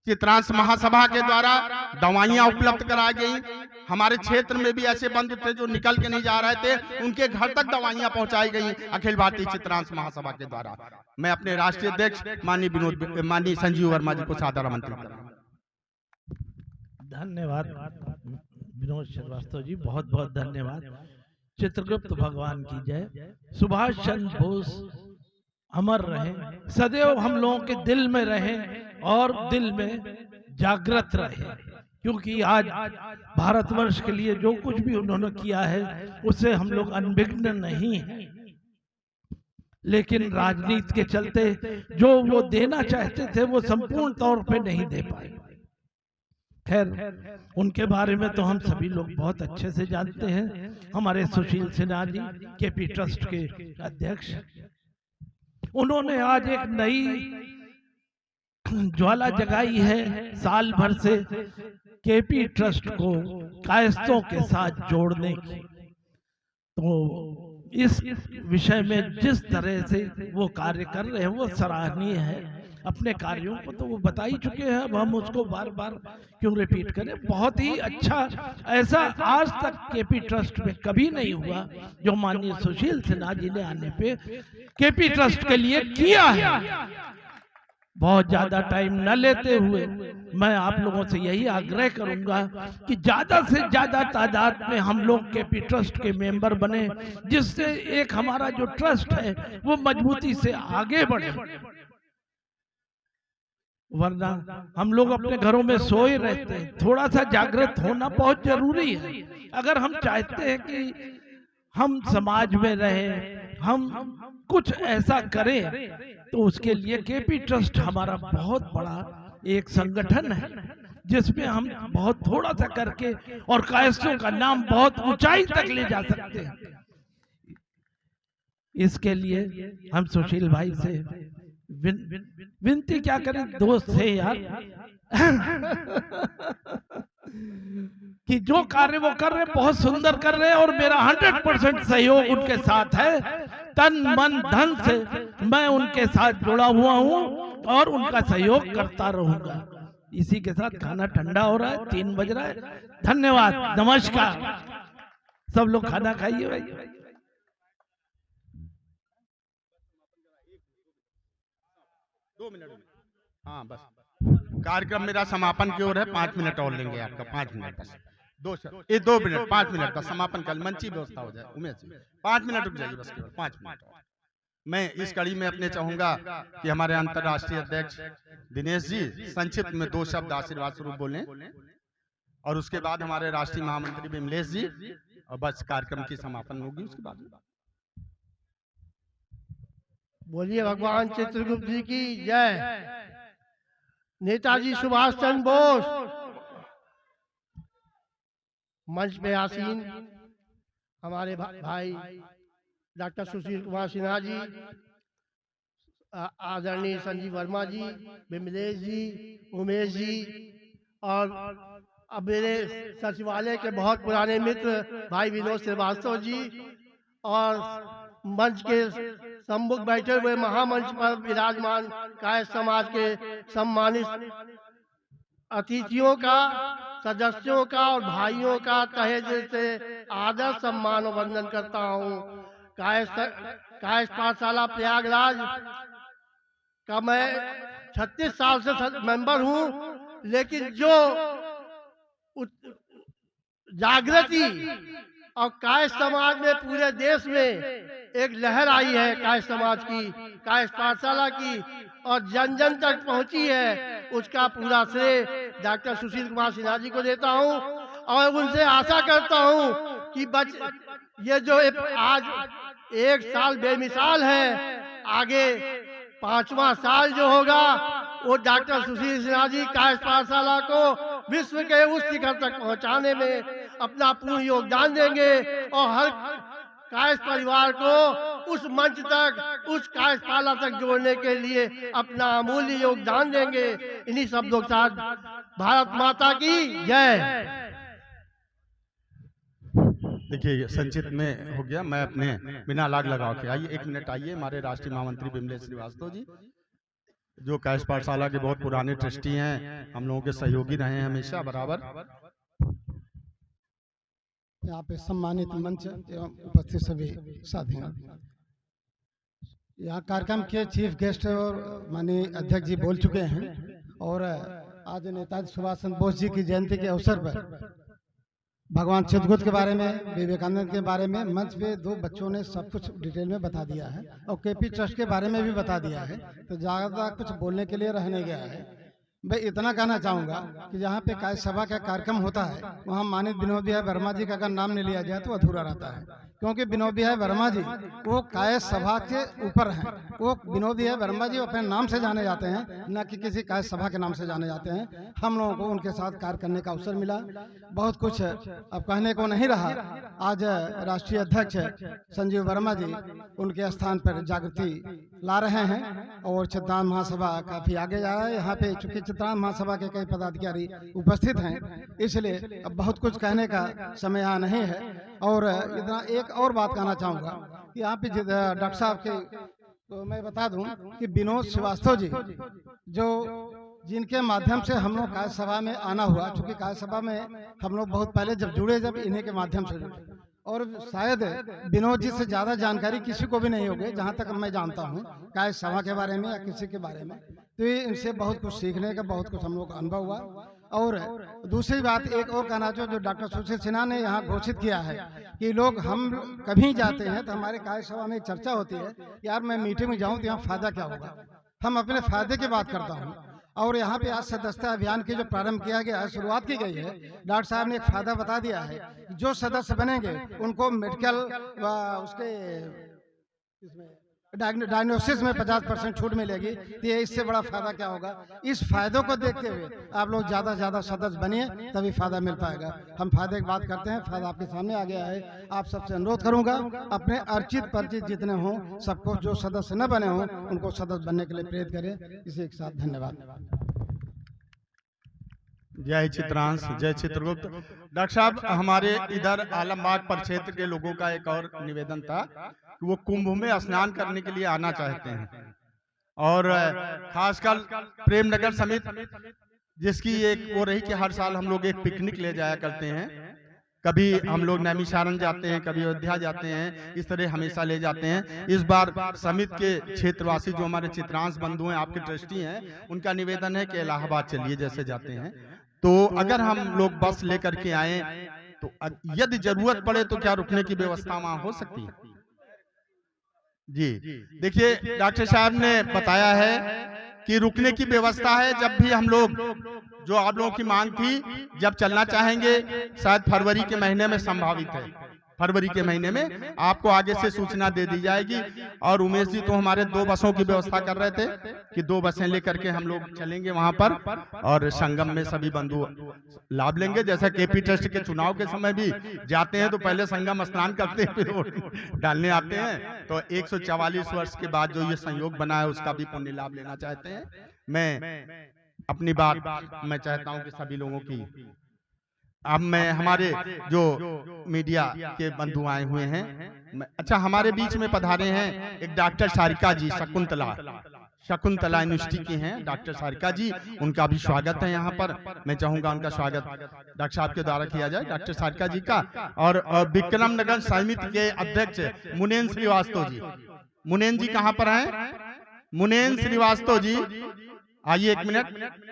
चित्रांश महासभा के द्वारा दवाइयां उपलब्ध कराई गई। हमारे क्षेत्र में भी ऐसे बंधु थे जो निकल के नहीं जा रहे थे, उनके घर तक दवाइयां पहुंचाई गई अखिल भारतीय चित्रांश महासभा के द्वारा। मैं अपने राष्ट्रीय अध्यक्ष माननीय संजीव वर्मा जी को सादर आमंत्रित कर रहा हूं। धन्यवाद विनोद श्रीवास्तव जी, बहुत बहुत धन्यवाद। चित्रगुप्त भगवान की जय। सुभाष चंद्र बोस अमर रहे, सदैव हम लोगों के दिल में रहे और दिल में जागृत रहे, क्योंकि आज भारतवर्ष के लिए जो कुछ भी उन्होंने किया है उससे हम लोग अनभिज्ञ नहीं हैं। लेकिन राजनीति के चलते जो वो देना चाहते थे वो संपूर्ण तौर पे नहीं दे पाए। खैर, उनके बारे में तो हम सभी लोग बहुत अच्छे से जानते हैं। हमारे सुशील सिन्हा जी केपी ट्रस्ट के अध्यक्ष, उन्होंने आज एक नई ज्वाला जगाई है साल भर से केपी ट्रस्ट को कायस्थों के साथ जोड़ने की। तो इस विषय में जिस तरह से वो कार्य कर रहे हैं वो सराहनीय है। अपने कार्यों को तो वो बता ही चुके हैं, अब हम उसको बार बार क्यों रिपीट करें। बहुत ही अच्छा, ऐसा आज तक केपी ट्रस्ट में कभी नहीं हुआ जो माननीय सुशील सिन्हा जी ने आने पे केपी ट्रस्ट के लिए किया है। बहुत ज्यादा टाइम न लेते हुए मैं आप लोगों से यही आग्रह करूंगा कि ज्यादा से ज्यादा तादाद में हम लोग केपी ट्रस्ट के मेंबर बने, जिससे एक हमारा जो ट्रस्ट है वो मजबूती से आगे बढ़े। वरना हम लोग अपने घरों में सोए रहते हैं। थोड़ा सा जागृत होना बहुत जरूरी है। अगर हम चाहते हैं कि हम समाज में रहें, हम कुछ ऐसा करें, तो उसके लिए केपी ट्रस्ट हमारा बहुत बड़ा एक संगठन है, जिसमें हम बहुत थोड़ा सा करके और कायस्थों का नाम बहुत ऊंचाई तक ले जा सकते हैं। इसके लिए हम सुशील भाई से विनती क्या करें, दोस्त है यार, कि जो कार्य वो कर रहे बहुत सुंदर कर रहे हैं और मेरा 100% सहयोग उनके साथ है। तन मन धन से मैं उनके साथ जुड़ा हुआ हूँ और उनका सहयोग करता रहूंगा। इसी के साथ खाना ठंडा हो रहा है, 3 बज रहा है। धन्यवाद, नमस्कार। सब लोग खाना खाइए भाई। हाँ बस कार्यक्रम मेरा समापन की ओर है, 5 मिनट और लेंगे आपका, 5 मिनट बस, 2 मिनट 5 मिनट का समापन कल मंची व्यवस्था हो जाए। उमेश जी 5 मिनट रुक जाइए बस, केवल 5 मिनट और। मैं इस कड़ी में अपने चाहूंगा कि हमारे अंतर्राष्ट्रीय अध्यक्ष दिनेश जी संक्षिप्त में 2 शब्द आशीर्वाद स्वरूप बोलें, और उसके बाद हमारे राष्ट्रीय महामंत्री विमलेश जी, और बस कार्यक्रम की समापन होगी उसके बाद। बोलिए भगवान चित्रगुप्त जी की जय। नेताजी सुभाष चंद्र बोस। मंच पे आसीन हमारे भाई डॉक्टर सुशील कुमार सिन्हा जी, आदरणीय संजीव वर्मा जी, विमलेश जी, उमेश जी, और अब मेरे सचिवालय के बहुत पुराने मित्र भाई विनोद श्रीवास्तव जी, और मंच के सम्मुख बैठे हुए महामंच पर विराजमान कायस्थ समाज के सम्मानित अतिथियों का, सदस्यों का और भाइयों का तहे दिल से आदर सम्मान और वंदन करता हूँ। कायस्थ पाठशाला प्रयागराज का मैं 36 साल से मेंबर हूँ, लेकिन जो जागृति और कायस्थ समाज में पूरे देश में एक लहर आई है कायस्थ समाज की, कायस्थ पाठशाला की, और जन जन तक पहुंची है, उसका पूरा श्रेय डॉक्टर सुशील कुमार सिन्हा जी को देता हूं, और उनसे आशा करता हूं कि ये जो आज 1 साल बेमिसाल है, आगे 5वां साल जो होगा वो डॉक्टर सुशील सिन्हा जी कायस्थ पाठशाला को विश्व के उस शिखर तक पहुंचाने में अपना पूर्ण योगदान देंगे, और हर कायस्थ परिवार को उस मंच तक, उस कायस्थशाला तक जोड़ने के लिए अपना अमूल्य योगदान देंगे। इन्हीं शब्दों के साथ भारत माता की जय। देखिए संचित में हो गया, मैं अपने बिना लाग लगाव के, आइए 1 मिनट आइए, हमारे राष्ट्रीय महामंत्री विमलेश श्रीवास्तव जी, जो कायस्थ पाठशाला के बहुत पुराने ट्रस्टी हैं, हम लोगों के सहयोगी रहे हैं हमेशा बराबर। यहाँ पे सम्मानित मंच एवं उपस्थित सभी साथियों, यहाँ कार्यक्रम के चीफ गेस्ट और माननीय अध्यक्ष जी बोल चुके हैं, और आज नेताजी सुभाष चंद्र बोस जी की जयंती के अवसर पर भगवान चित्रगुप्त के बारे में, विवेकानंद के बारे में मंच पे 2 बच्चों ने सब कुछ डिटेल में बता दिया है, और केपी ट्रस्ट के बारे में भी बता दिया है, तो ज़्यादा कुछ बोलने के लिए रहने गया है। मैं इतना कहना चाहूँगा कि जहाँ पे कायस्थ सभा का कार्यक्रम होता है, वहाँ माननीय विनोद बिहार वर्मा जी का अगर नाम नहीं लिया जाए तो अधूरा रहता है, क्योंकि विनोद बिहार वर्मा जी वो कायस्थ सभा के ऊपर हैं। वो विनोद बिहार वर्मा जी अपने नाम से जाने जाते हैं, न कि किसी कायस्थ सभा के नाम से जाने जाते हैं। हम लोगों को उनके साथ कार्य करने का अवसर मिला, बहुत कुछ अब कहने को नहीं रहा। आज राष्ट्रीय अध्यक्ष संजीव वर्मा जी उनके स्थान पर जागृति ला रहे हैं, और चित्रांत महासभा काफी आगे जा रहा है। यहाँ पे चूंकि चित्रांत महासभा के कई पदाधिकारी उपस्थित हैं, इसलिए अब बहुत कुछ कहने का समय यहाँ नहीं है। और इतना एक और बात कहना चाहूँगा कि यहाँ पे डॉक्टर साहब के, तो मैं बता दूं कि विनोद श्रीवास्तव जी, जो जिनके माध्यम से हम लोग कायस्थ सभा में आना हुआ, चूंकि कायस्थ सभा में हम लोग बहुत पहले जब जुड़े, जब इन्हीं के माध्यम से जुड़े, और शायद विनोद जी से ज़्यादा जानकारी किसी को भी नहीं होगी, जहाँ तक मैं जानता हूँ कायस्थ सभा के बारे में या किसी के बारे में। तो इनसे बहुत कुछ सीखने का, बहुत कुछ हम लोग का अनुभव हुआ। और दूसरी बात एक और कहना चाहूँ, जो डॉक्टर सुशील सिन्हा ने यहाँ घोषित किया है कि लोग, हम कभी जाते हैं तो हमारे कायस्थ सभा में चर्चा होती है, यार मैं मीटिंग में जाऊँ तो यहाँ फायदा क्या होगा। हम अपने फायदे की बात करता हूँ। और यहाँ पे आज सदस्यता अभियान की जो प्रारंभ किया गया है, शुरुआत की गई है, डॉक्टर साहब ने एक फायदा बता दिया है, जो सदस्य बनेंगे उनको मेडिकल उसके डायग्नोसिस में 50% छूट मिलेगी। तो ये इससे बड़ा फायदा क्या होगा। इस फायदों को देखते हुए आप लोग ज़्यादा से ज़्यादा सदस्य बनिए, तभी फायदा मिल पाएगा। हम फायदे की बात करते हैं, फायदा आपके सामने आ गया है। आप सबसे अनुरोध करूंगा, अपने अर्चित परिचित जितने हों सबको, जो सदस्य न बने हों उनको सदस्य बनने के लिए प्रेरित करें। इसी के साथ धन्यवाद। जय चित्रांश, जय चित्रगुप्त। डॉक्टर साहब, हमारे इधर आलमबाग परिक्षेत्र के लोगों का एक और निवेदन था कि वो कुंभ में स्नान करने के लिए आना चाहते हैं, और खासकर प्रेमनगर समिति, जिसकी एक वो रही कि हर साल हम लोग एक पिकनिक ले जाया करते हैं कभी हम लोग नैमिषारण्य जाते हैं, कभी अयोध्या जाते हैं, इस तरह हमेशा ले जाते हैं। इस बार समिति के क्षेत्रवासी जो हमारे चित्रांश बंधु हैं, आपके ट्रस्टी हैं, उनका निवेदन है कि इलाहाबाद चलिए जैसे जाते हैं। तो अगर हम लोग बस लेकर के आए तो यदि जरूरत पड़े तो क्या रुकने की व्यवस्था वहां हो सकती है? जी देखिए, डॉक्टर साहब ने बताया है कि रुकने की व्यवस्था है। जब भी हम लोग, जो आप लोगों की मांग थी, जब चलना चाहेंगे, शायद फरवरी के महीने में संभावित है, फरवरी के महीने में आपको आगे से सूचना दे दी जाएगी। और उमेश जी तो हमारे 2 बसों की व्यवस्था कर रहे थे कि 2 बसें लेकर के हम लोग चलेंगे वहां पर, और संगम में सभी बंधु लाभ लेंगे। जैसा केपी ट्रस्ट के चुनाव के समय भी जाते हैं तो पहले संगम स्नान करते हैं, फिर वोट डालने आते हैं। तो 144 वर्ष के बाद जो ये संयोग बना है, उसका भी पुण्य लाभ लेना चाहते हैं। मैं अपनी बात मैं चाहता हूं कि सभी लोगों की, अब मैं हमारे जो मीडिया के बंधु आए हुए हैं, अच्छा हमारे बीच में पधारे हैं एक डॉक्टर सारिका जी, शकुंतला यूनिवर्सिटी की हैं डॉक्टर सारिका जी, उनका भी स्वागत है यहाँ पर। मैं चाहूंगा उनका स्वागत डॉक्टर साहब के द्वारा किया जाए, डॉक्टर सारिका जी का। और विक्रम नगर समिति के अध्यक्ष मुनेन श्रीवास्तव जी, मुनेन जी कहाँ पर हैं? मुनेन श्रीवास्तव जी आइए एक मिनट।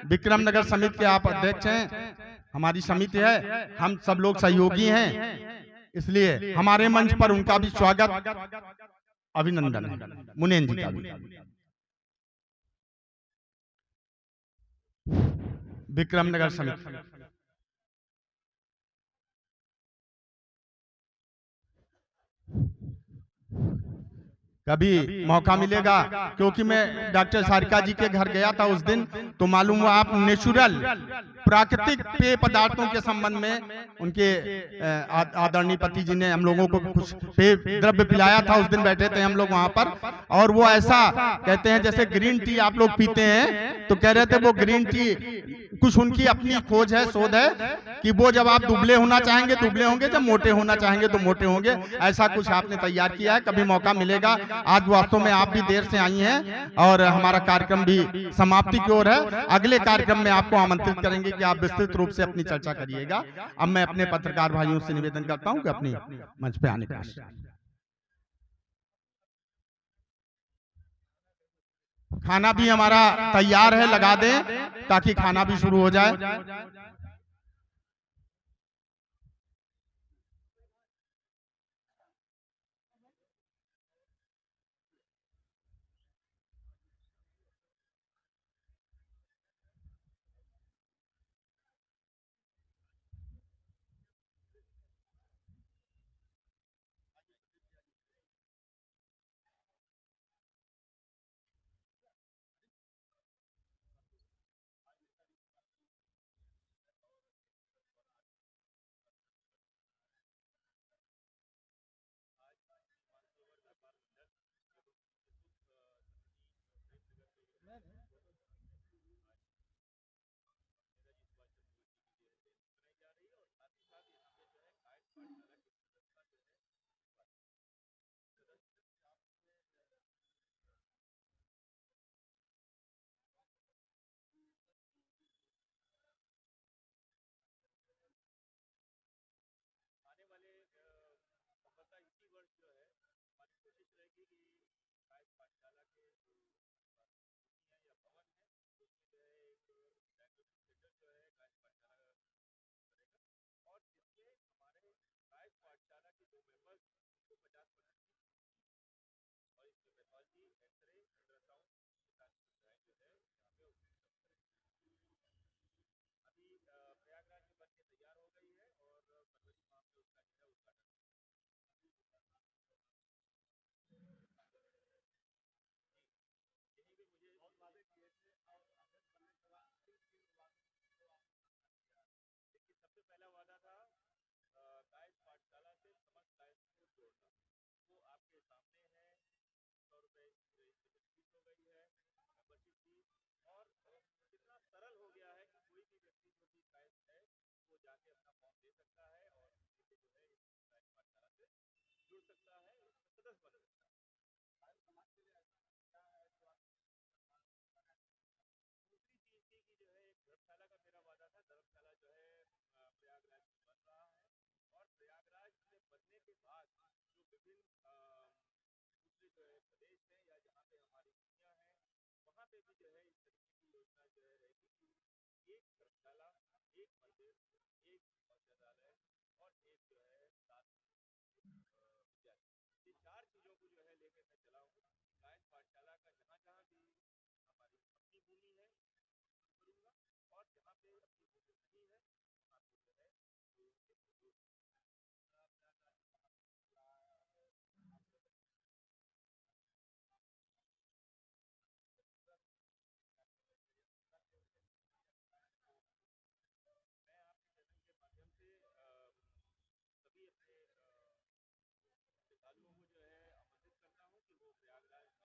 विक्रम नगर समिति के आप अध्यक्ष हैं, हमारी समिति है, हम सब लोग सहयोगी हैं, इसलिए हमारे मंच पर उनका भी स्वागत, अभिनंदन है मुनेन जी का भी। विक्रम नगर समिति कभी मौका मिलेगा, क्योंकि मैं डॉक्टर सारिका जी के घर गया था उस दिन, तो मालूम हुआ आप नेचुरल प्राकृतिक पेय पदार्थों के संबंध में उनके आदरणीय पति जी ने हम लोगों को कुछ पेय द्रव्य पिलाया था। उस दिन बैठे थे हम लोग वहां पर, और वो ऐसा कहते हैं जैसे ग्रीन टी आप लोग पीते हैं, तो कह रहे थे वो ग्रीन टी कुछ उनकी अपनी खोज है, शोध है कि वो जब आप दुबले होना चाहेंगे दुबले होंगे, जब मोटे होना चाहेंगे तो मोटे होंगे। ऐसा कुछ आपने तैयार किया है, कभी मौका मिलेगा। आज वास्तव में आप भी देर से आई हैं और हमारा कार्यक्रम भी समाप्ति की ओर है। अगले कार्यक्रम में आपको आमंत्रित करेंगे कि आप विस्तृत रूप से अपनी चर्चा करिएगा। अब मैं अपने पत्रकार भाइयों से निवेदन करता हूं कि अपनी मंच पे आने का। खाना भी हमारा तैयार है, लगा दें ताकि खाना भी शुरू हो जाए। के बाद जो विभिन्न दूसरे जो है प्रदेश हैं या जहाँ पे हमारी नीतियाँ हैं वहाँ पे भी जो है इस तरीके की योजना जो है रहेगी कि एक धर्मशाला, एक मंदिर, एक औषधालय और एक जो है सात विद्यालय, ये चार चीजों को जो है लेकर मैं चला हूँ। कायस्थ पाठशाला का जहाँ जहाँ भी हमारी अपनी भूमि है करूँगा और जहाँ पे अपनी भूमि नहीं है वहाँ पे जो है मैं आपके चैनल के माध्यम से सभी अपने श्रद्धालुओं को जो है आमंत्रित करता हूँ कि वो प्रयागराज